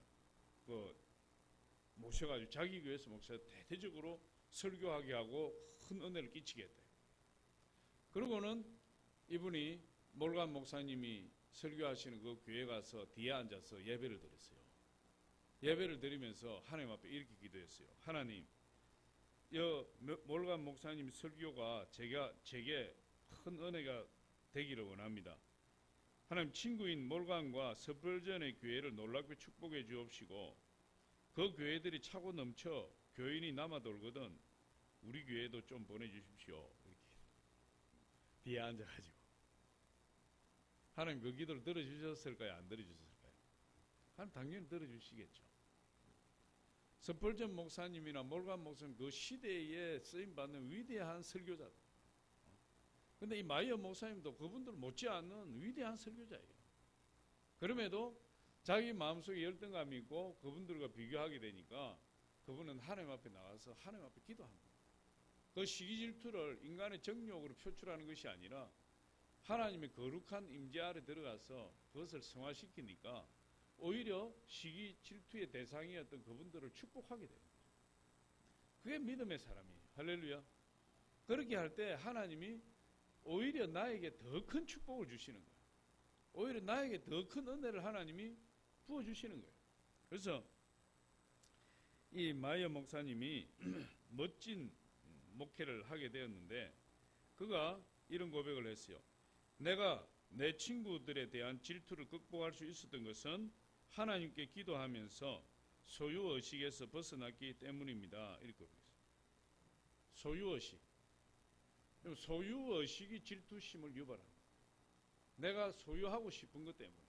모셔가지고 자기 교회에서 목사 대대적으로 설교하게 하고 큰 은혜를 끼치게 했대요. 그러고는 이분이 몰간 목사님이 설교하시는 그 교회 가서 뒤에 앉아서 예배를 드렸어요. 예배를 드리면서 하나님 앞에 이렇게 기도했어요. 하나님, 몰간 목사님 설교가 제게 큰 은혜가 되기를 원합니다. 하나님, 친구인 몰간과 스펄전의 교회를 놀랍게 축복해 주옵시고 그 교회들이 차고 넘쳐 교인이 남아 돌거든 우리 교회도 좀 보내주십시오. 이렇게 뒤에 앉아가지고 하나님 그 기도를 들어주셨을까요? 안 들어주셨을까요? 하나님 당연히 들어주시겠죠. 스펄전 목사님이나 몰간 목사님 그 시대에 쓰임받는 위대한 설교자들. 근데 이 마이어 목사님도 그분들 못지않은 위대한 설교자예요. 그럼에도 자기 마음속에 열등감이 있고 그분들과 비교하게 되니까 그분은 하나님 앞에 나와서 하나님 앞에 기도합니다. 그 시기 질투를 인간의 정욕으로 표출하는 것이 아니라 하나님의 거룩한 임재 아래 들어가서 그것을 성화시키니까 오히려 시기 질투의 대상이었던 그분들을 축복하게 됩니다. 그게 믿음의 사람이에요. 할렐루야. 그렇게 할 때 하나님이 오히려 나에게 더 큰 축복을 주시는 거예요. 오히려 나에게 더 큰 은혜를 하나님이 부어주시는 거예요. 그래서 이 마이어 목사님이 멋진 목회를 하게 되었는데 그가 이런 고백을 했어요. 내가 내 친구들에 대한 질투를 극복할 수 있었던 것은 하나님께 기도하면서 소유의식에서 벗어났기 때문입니다. 이렇게 고백했어요. 소유의식. 소유의식이 질투심을 유발합니다. 내가 소유하고 싶은 것 때문에,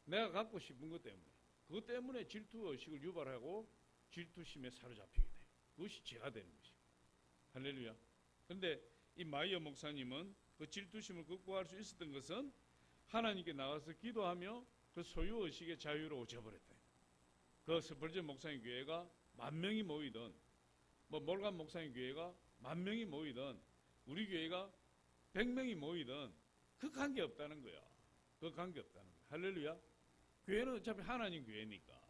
내가 갖고 싶은 것 때문에, 그것 때문에 질투의식을 유발하고 질투심에 사로잡히게 돼요. 그것이 죄가 되는 것이에요. 할렐루야. 그런데 이 마이어 목사님은 그 질투심을 극복할 수 있었던 것은 하나님께 나가서 기도하며 그 소유의식의 자유로 오져버렸다. 그 스펄전 목사님 교회가 10,000명이 모이든 몰간 목사님 교회가 10,000명이 모이든 우리 교회가 100명이 모이든 그 관계 없다는 거야. 그 관계 없다는 거야. 할렐루야. 교회는 어차피 하나님 교회니까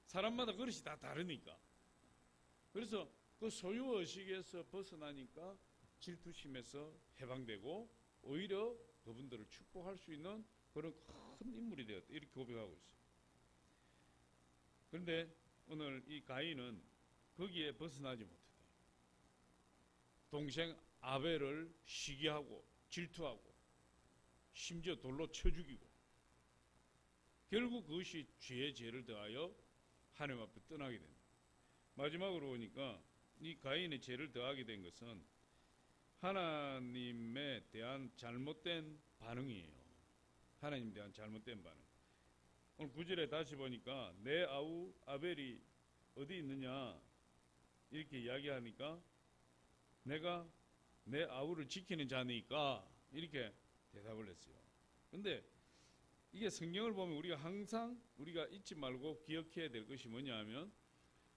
사람마다 그릇이 다 다르니까. 그래서 그 소유의식에서 벗어나니까 질투심에서 해방되고 오히려 그분들을 축복할 수 있는 그런 큰 인물이 되었다. 이렇게 고백하고 있어요. 그런데 오늘 이 가인은 거기에 벗어나지 못했다. 동생 아벨을 시기하고 질투하고 심지어 돌로 쳐 죽이고 결국 그것이 죄의 죄를 더하여 하나님 앞에 떠나게 된다. 마지막으로 보니까 이 가인의 죄를 더하게 된 것은 하나님에 대한 잘못된 반응이에요. 하나님에 대한 잘못된 반응. 오늘 9절에 다시 보니까 내 아우 아벨이 어디 있느냐 이렇게 이야기하니까 내가 내 아우를 지키는 자니까 이렇게 대답을 했어요. 그런데 이게 성경을 보면 우리가 항상 우리가 잊지 말고 기억해야 될 것이 뭐냐 하면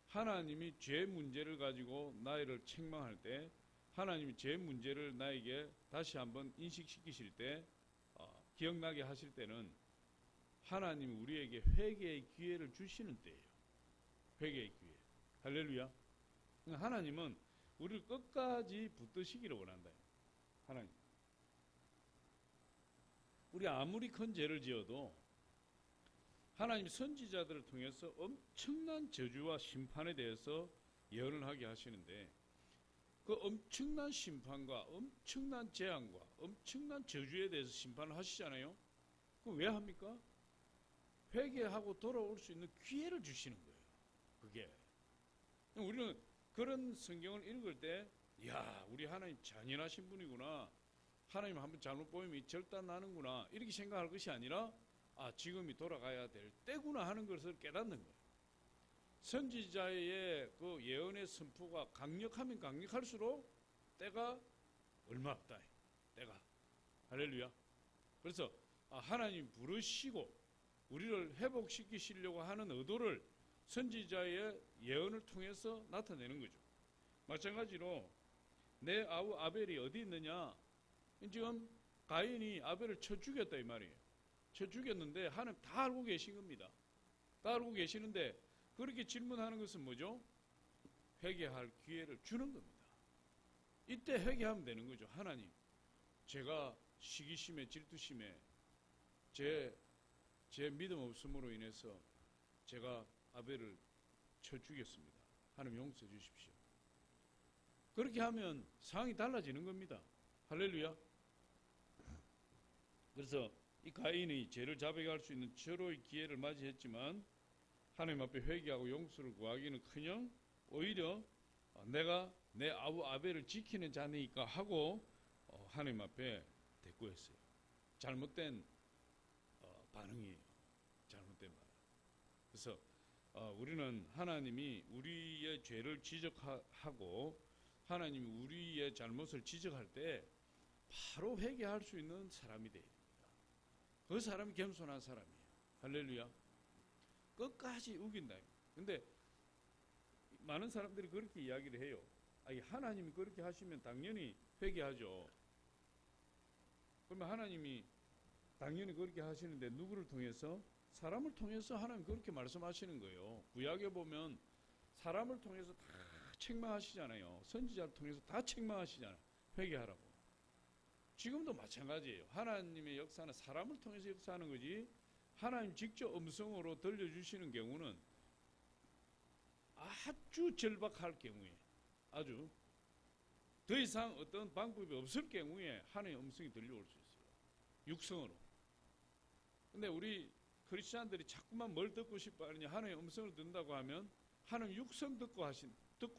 하나님이 죄 문제를 가지고 나를 책망할 때 하나님이 죄 문제를 나에게 다시 한번 인식시키실 때 기억나게 하실 때는 하나님이 우리에게 회개의 기회를 주시는 때예요. 회개의 기회. 할렐루야. 하나님은 우리를 끝까지 붙드시기를 원한다. 하나님. 우리 아무리 큰 죄를 지어도 하나님 선지자들을 통해서 엄청난 저주와 심판에 대해서 예언을 하게 하시는데 그 엄청난 심판과 엄청난 재앙과 엄청난 저주에 대해서 심판을 하시잖아요. 그럼 왜 합니까? 회개하고 돌아올 수 있는 기회를 주시는 거예요. 그게. 우리는 그런 성경을 읽을 때 이야 우리 하나님 잔인하신 분이구나. 하나님 한번 잘못 보이면 절단나는구나. 이렇게 생각할 것이 아니라 지금이 돌아가야 될 때구나 하는 것을 깨닫는 거예요. 선지자의 그 예언의 선포가 강력하면 강력할수록 때가 얼마 없다. 때가. 할렐루야. 그래서 하나님 부르시고 우리를 회복시키시려고 하는 의도를 선지자의 예언을 통해서 나타내는 거죠. 마찬가지로 내 아우 아벨이 어디 있느냐. 지금 가인이 아벨을 쳐 죽였다 이 말이에요. 쳐 죽였는데 하나님 다 알고 계신 겁니다. 다 알고 계시는데 그렇게 질문하는 것은 뭐죠? 회개할 기회를 주는 겁니다. 이때 회개하면 되는 거죠. 하나님, 제가 시기심에 질투심에 제 믿음 없음으로 인해서 제가 아벨을 쳐 죽였습니다. 하나님 용서해 주십시오. 그렇게 하면 상황이 달라지는 겁니다. 할렐루야. 그래서 이 가인이 죄를 자백할 수 있는 절호의 기회를 맞이했지만 하나님 앞에 회개하고 용서를 구하기는커녕 오히려 내가 내 아우 아벨을 지키는 자니까 하고 하나님 앞에 대꾸했어요. 잘못된 반응이에요. 잘못된 반응. 그래서 우리는 하나님이 우리의 죄를 지적하고 하나님이 우리의 잘못을 지적할 때 바로 회개할 수 있는 사람이 돼야 됩니다. 그 사람이 겸손한 사람이에요. 할렐루야. 끝까지 우긴다. 근데 많은 사람들이 그렇게 이야기를 해요. 하나님이 그렇게 하시면 당연히 회개하죠. 그러면 하나님이 당연히 그렇게 하시는데 누구를 통해서? 사람을 통해서 하나님 그렇게 말씀하시는 거예요. 구약에 보면 사람을 통해서 다 책망하시잖아요. 선지자를 통해서 다 책망하시잖아요. 회개하라고. 지금도 마찬가지예요. 하나님의 역사는 사람을 통해서 역사하는 거지 하나님 직접 음성으로 들려주시는 경우는 아주 절박할 경우에 아주 더 이상 어떤 방법이 없을 경우에 하나님의 음성이 들려올 수 있어요. 육성으로. 근데 우리 크리스찬들이 자꾸만 뭘 듣고 싶어 하느냐, 하나님의 음성을 듣는다고 하면 하나님 육성 듣고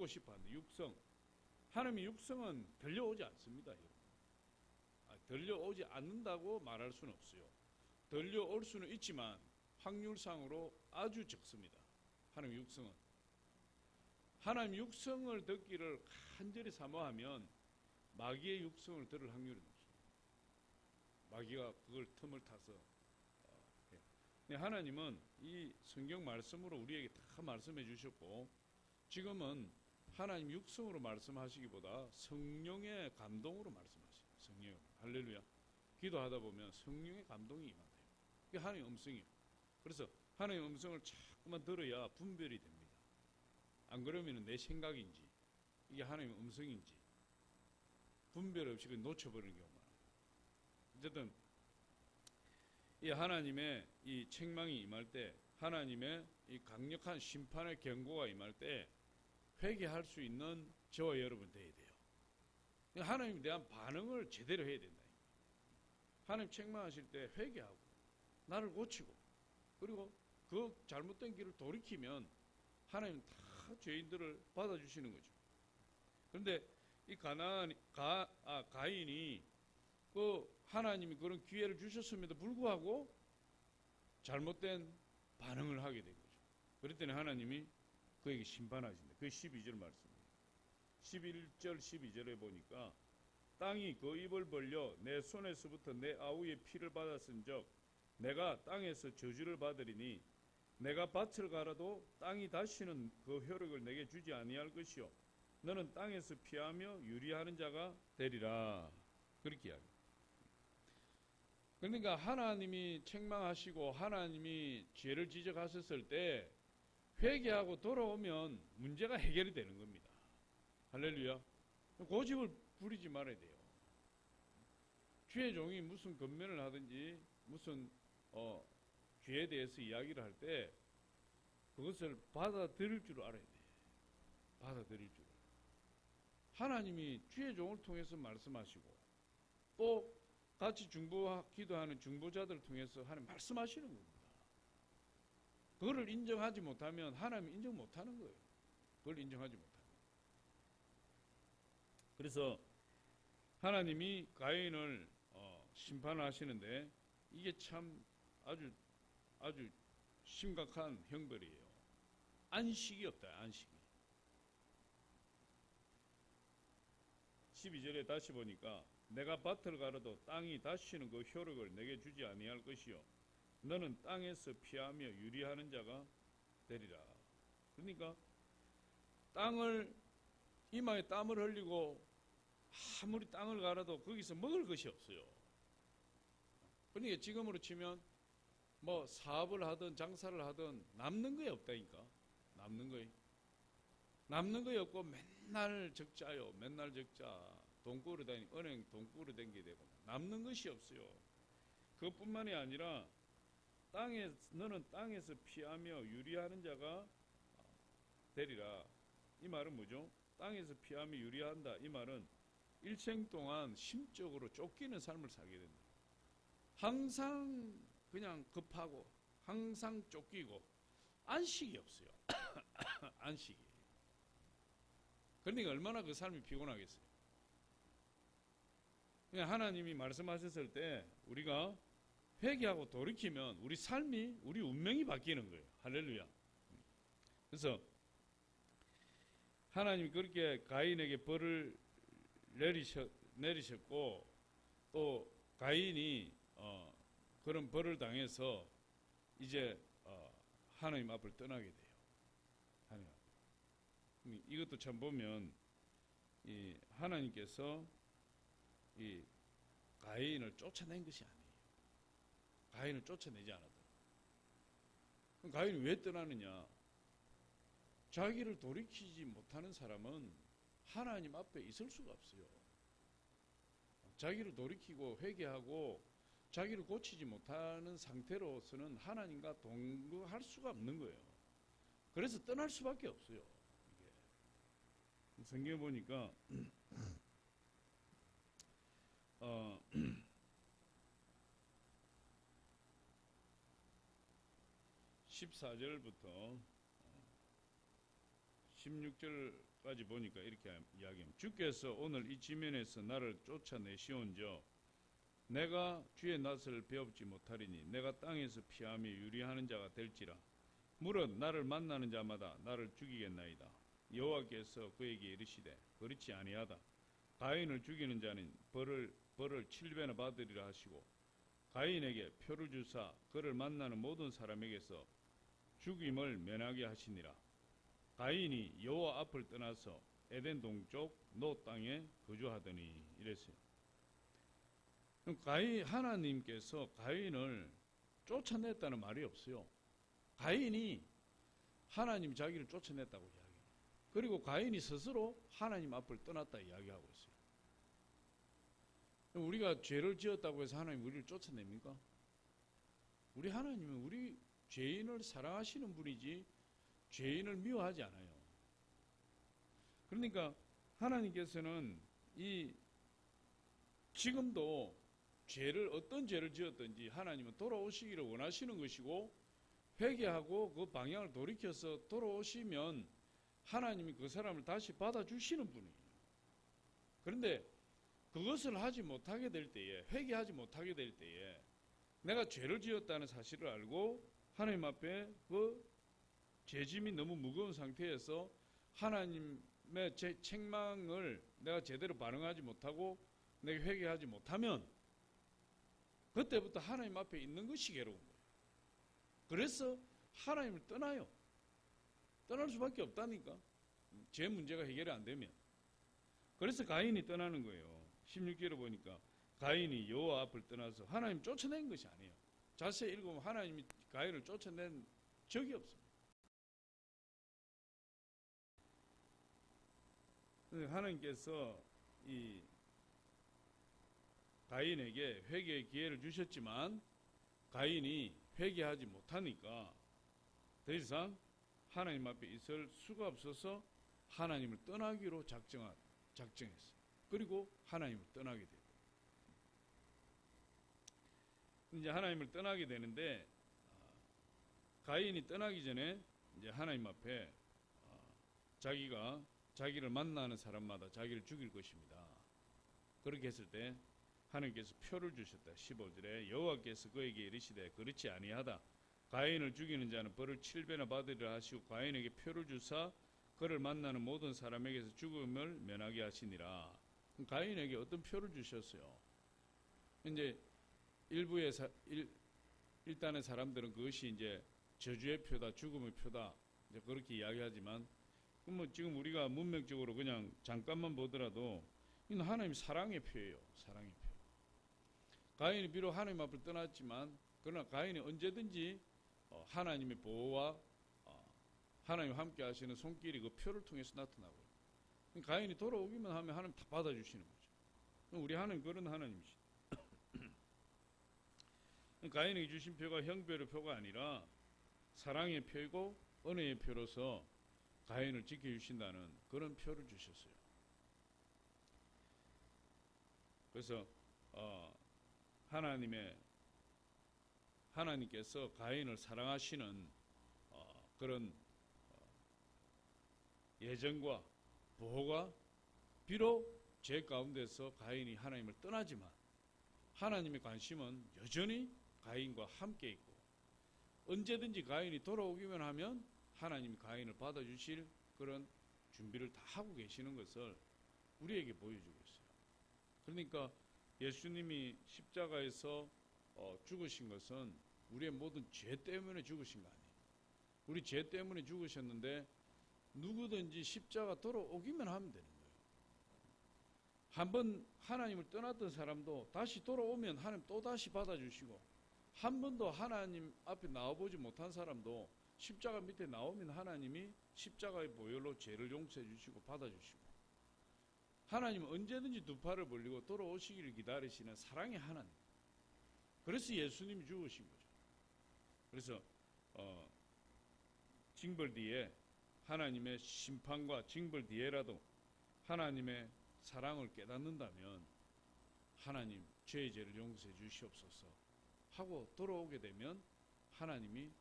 싶어 하는데, 육성. 하나님의 육성은 들려오지 않습니다. 들려오지 않는다고 말할 수는 없어요. 들려올 수는 있지만 확률상으로 아주 적습니다. 하나님의 육성은. 하나님의 육성을 듣기를 간절히 사모하면 마귀의 육성을 들을 확률이 높습니다. 마귀가 그걸 틈을 타서 해요. 근데 하나님은 이 성경 말씀으로 우리에게 다 말씀해 주셨고, 지금은 하나님 육성으로 말씀하시기보다 성령의 감동으로 말씀하세요. 성령. 할렐루야. 기도하다 보면 성령의 감동이 임한대요. 그게 하나님의 음성이에요. 그래서 하나님의 음성을 자꾸만 들어야 분별이 됩니다. 안 그러면 내 생각인지 이게 하나님의 음성인지 분별 없이 놓쳐버리는 경우가 많아요. 어쨌든 이 하나님의 이 책망이 임할 때, 하나님의 이 강력한 심판의 경고가 임할 때 회개할 수 있는 저와 여러분 되어야 돼요. 하나님에 대한 반응을 제대로 해야 된다. 하나님 책망하실 때 회개하고 나를 고치고, 그리고 그 잘못된 길을 돌이키면 하나님 다 죄인들을 받아주시는 거죠. 그런데 이 가인이 그 하나님이 그런 기회를 주셨음에도 불구하고 잘못된 반응을 하게 된 거죠. 그랬더니 하나님이 그에게 심판하신다. 그게 12절 말씀입니다. 11절 12절에 보니까 땅이 그 입을 벌려 내 손에서부터 내 아우의 피를 받았은즉 내가 땅에서 저주를 받으리니 내가 밭을 갈아도 땅이 다시는 그 효력을 내게 주지 아니할 것이요 너는 땅에서 피하며 유리하는 자가 되리라. 그렇게 이야기합니다. 그러니까 하나님이 책망하시고 하나님이 죄를 지적하셨을 때 회개하고 돌아오면 문제가 해결이 되는 겁니다. 할렐루야. 고집을 부리지 말아야 돼요. 주의 종이 무슨 권면을 하든지 무슨 죄에 대해서 이야기를 할 때 그것을 받아들일 줄 알아야 돼요. 받아들일 줄. 하나님이 주의 종을 통해서 말씀하시고 또 같이 기도하는 중보자들을 통해서 하나님 말씀하시는 겁니다. 그거를 인정하지 못하면 하나님 인정 못하는 거예요. 그걸 인정하지 못하면. 그래서 하나님이 가인을 심판하시는데 이게 참 아주 심각한 형벌이에요. 안식이 없다. 안식이. 12절에 다시 보니까 내가 밭을 갈아도 땅이 다시는 그 효력을 내게 주지 아니할 것이요 너는 땅에서 피하며 유리하는 자가 되리라. 그러니까 땅을 이마에 땀을 흘리고 아무리 땅을 갈아도 거기서 먹을 것이 없어요. 그러니까 지금으로 치면 뭐 사업을 하든 장사를 하든 남는 게 없다니까. 남는 거 없고 맨날 적자요. 맨날 적자. 돈 꾸러 다니고 은행 돈 꾸러 다니게 되고 남는 것이 없어요. 그것뿐만이 아니라 너는 땅에서 피하며 유리하는 자가 되리라. 이 말은 뭐죠? 땅에서 피하며 유리한다. 이 말은 일생 동안 심적으로 쫓기는 삶을 살게 된다. 항상 그냥 급하고 항상 쫓기고 안식이 없어요. 안식이. 그러니까 얼마나 그 삶이 피곤하겠어요. 하나님이 말씀하셨을 때 우리가 회개하고 돌이키면 우리 삶이, 우리 운명이 바뀌는 거예요. 할렐루야. 그래서 하나님이 그렇게 가인에게 벌을 내리셨고 또 가인이 그런 벌을 당해서 이제 하나님 앞을 떠나게 돼요. 하나님 앞. 이것도 참 보면 이 하나님께서 이 가인을 쫓아낸 것이 아니에요. 가인을 쫓아내지 않았다. 그럼 가인이 왜 떠나느냐? 자기를 돌이키지 못하는 사람은 하나님 앞에 있을 수가 없어요. 자기를 돌이키고 회개하고 자기를 고치지 못하는 상태로서는 하나님과 동거할 수가 없는 거예요. 그래서 떠날 수밖에 없어요. 이게. 성경에 보니까 어, 14절부터 16절까지 보니까 이렇게 이야기합니다. 주께서 오늘 이 지면에서 나를 쫓아내시온저 내가 주의 낯을 배웁지 못하리니 내가 땅에서 피하며 유리하는 자가 될지라. 무릇 나를 만나는 자마다 나를 죽이겠나이다. 여호와께서 그에게 이르시되 그렇지 아니하다. 가인을 죽이는 자는 벌을 7배나 받으리라 하시고 가인에게 표를 주사 그를 만나는 모든 사람에게서 죽임을 면하게 하시니라. 가인이 여호와 앞을 떠나서 에덴 동쪽 노 땅에 거주하더니 이랬어요. 하나님께서 가인을 쫓아냈다는 말이 없어요. 가인이 하나님 자기를 쫓아냈다고 이야기해요. 그리고 가인이 스스로 하나님 앞을 떠났다 이야기하고 있어요. 우리가 죄를 지었다고 해서 하나님 우리를 쫓아냅니까? 우리 하나님은 우리 죄인을 사랑하시는 분이지 죄인을 미워하지 않아요. 그러니까 하나님께서는 지금도 어떤 죄를 지었든지 하나님은 돌아오시기를 원하시는 것이고 회개하고 그 방향을 돌이켜서 돌아오시면 하나님이 그 사람을 다시 받아주시는 분이에요. 그런데 그것을 하지 못하게 될 때에, 회개하지 못하게 될 때에 내가 죄를 지었다는 사실을 알고 하나님 앞에 그 죄짐이 너무 무거운 상태에서 하나님의 제 책망을 내가 제대로 반응하지 못하고 내가 회개하지 못하면 그때부터 하나님 앞에 있는 것이 괴로운 거예요. 그래서 하나님을 떠나요. 떠날 수밖에 없다니까. 제 문제가 해결이 안 되면. 그래서 가인이 떠나는 거예요. 16절에 보니까 가인이 여호와 앞을 떠나서 하나님 쫓아낸 것이 아니에요. 자세히 읽으면 하나님이 가인을 쫓아낸 적이 없습니다. 하나님께서 이 가인에게 회개의 기회를 주셨지만 가인이 회개하지 못하니까 더 이상 하나님 앞에 있을 수가 없어서 하나님을 떠나기로 작정했어요. 그리고 하나님을 떠나게 돼요. 이제 하나님을 떠나게 되는데 가인이 떠나기 전에 이제 하나님 앞에 자기가 자기를 만나는 사람마다 자기를 죽일 것입니다. 그렇게 했을 때 하나님께서 표를 주셨다. 15절에 여호와께서 그에게 이르시되 그렇지 아니하다. 가인을 죽이는 자는 벌을 7배나 받으리라 하시고 가인에게 표를 주사 그를 만나는 모든 사람에게서 죽음을 면하게 하시니라. 가인에게 어떤 표를 주셨어요? 이제 일단의 사람들은 그것이 이제 저주의 표다, 죽음의 표다, 이제 그렇게 이야기하지만, 그럼 지금 우리가 문맥적으로 그냥 잠깐만 보더라도 이건 하나님 사랑의 표예요. 사랑의 표. 가인이 비록 하나님 앞을 떠났지만, 그러나 가인이 언제든지 하나님의 보호와 하나님과 함께 하시는 손길이 그 표를 통해서 나타나고요. 가인이 돌아오기만 하면 하나님 다 받아주시는 거죠. 우리 하나님 그런 하나님이시죠. 가인에게 주신 표가 형별의 표가 아니라 사랑의 표이고 은혜의 표로서 가인을 지켜주신다는 그런 표를 주셨어요. 그래서 하나님께서 가인을 사랑하시는 그런 예정과 보호가 비록 죄 가운데서 가인이 하나님을 떠나지만 하나님의 관심은 여전히 가인과 함께 있고 언제든지 가인이 돌아오기만 하면 하나님이 가인을 받아주실 그런 준비를 다 하고 계시는 것을 우리에게 보여주고 있어요. 그러니까 예수님이 십자가에서 죽으신 것은 우리의 모든 죄 때문에 죽으신 거 아니에요. 우리 죄 때문에 죽으셨는데 누구든지 십자가 돌아오기만 하면 되는 거예요. 한번 하나님을 떠났던 사람도 다시 돌아오면 하나님 또 다시 받아주시고 한 번도 하나님 앞에 나와보지 못한 사람도 십자가 밑에 나오면 하나님이 십자가의 보혈로 죄를 용서해 주시고 받아주시고 하나님은 언제든지 두 팔을 벌리고 돌아오시기를 기다리시는 사랑의 하나님. 그래서 예수님이 죽으신 거죠. 그래서 징벌 뒤에 하나님의 심판과 징벌 뒤에라도 하나님의 사랑을 깨닫는다면 하나님 죄의 죄를 용서해 주시옵소서 하고 돌아오게 되면 하나님이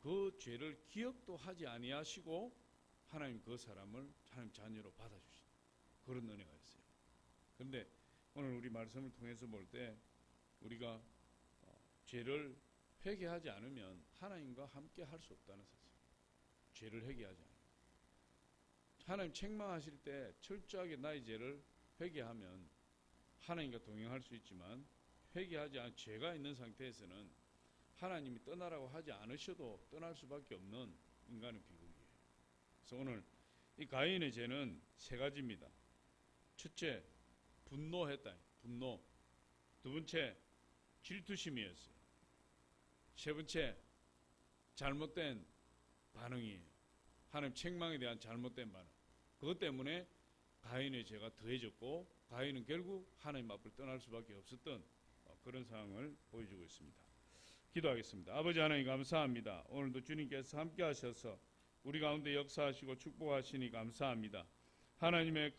그 죄를 기억도 하지 아니하시고 하나님 그 사람을 하나님 자녀로 받아주신다. 그런 은혜가 있어요. 그런데 오늘 우리 말씀을 통해서 볼 때 우리가 죄를 회개하지 않으면 하나님과 함께 할 수 없다는 사실. 죄를 회개하지 않으면. 하나님 책망하실 때 철저하게 나의 죄를 회개하면 하나님과 동행할 수 있지만 회개하지 않은 죄가 있는 상태에서는 하나님이 떠나라고 하지 않으셔도 떠날 수밖에 없는 인간의 비극이에요. 그래서 오늘 이 가인의 죄는 세 가지입니다. 첫째, 분노했다. 분노. 두 번째, 질투심이었어요. 세 번째, 잘못된 반응이에요. 하나님 책망에 대한 잘못된 반응. 그것 때문에 가인의 죄가 더해졌고 가인은 결국 하나님 앞을 떠날 수밖에 없었던 그런 상황을 보여주고 있습니다. 기도하겠습니다. 아버지 하나님 감사합니다. 오늘도 주님께서 함께 하셔서 우리 가운데 역사하시고 축복하시니 감사합니다. 하나님의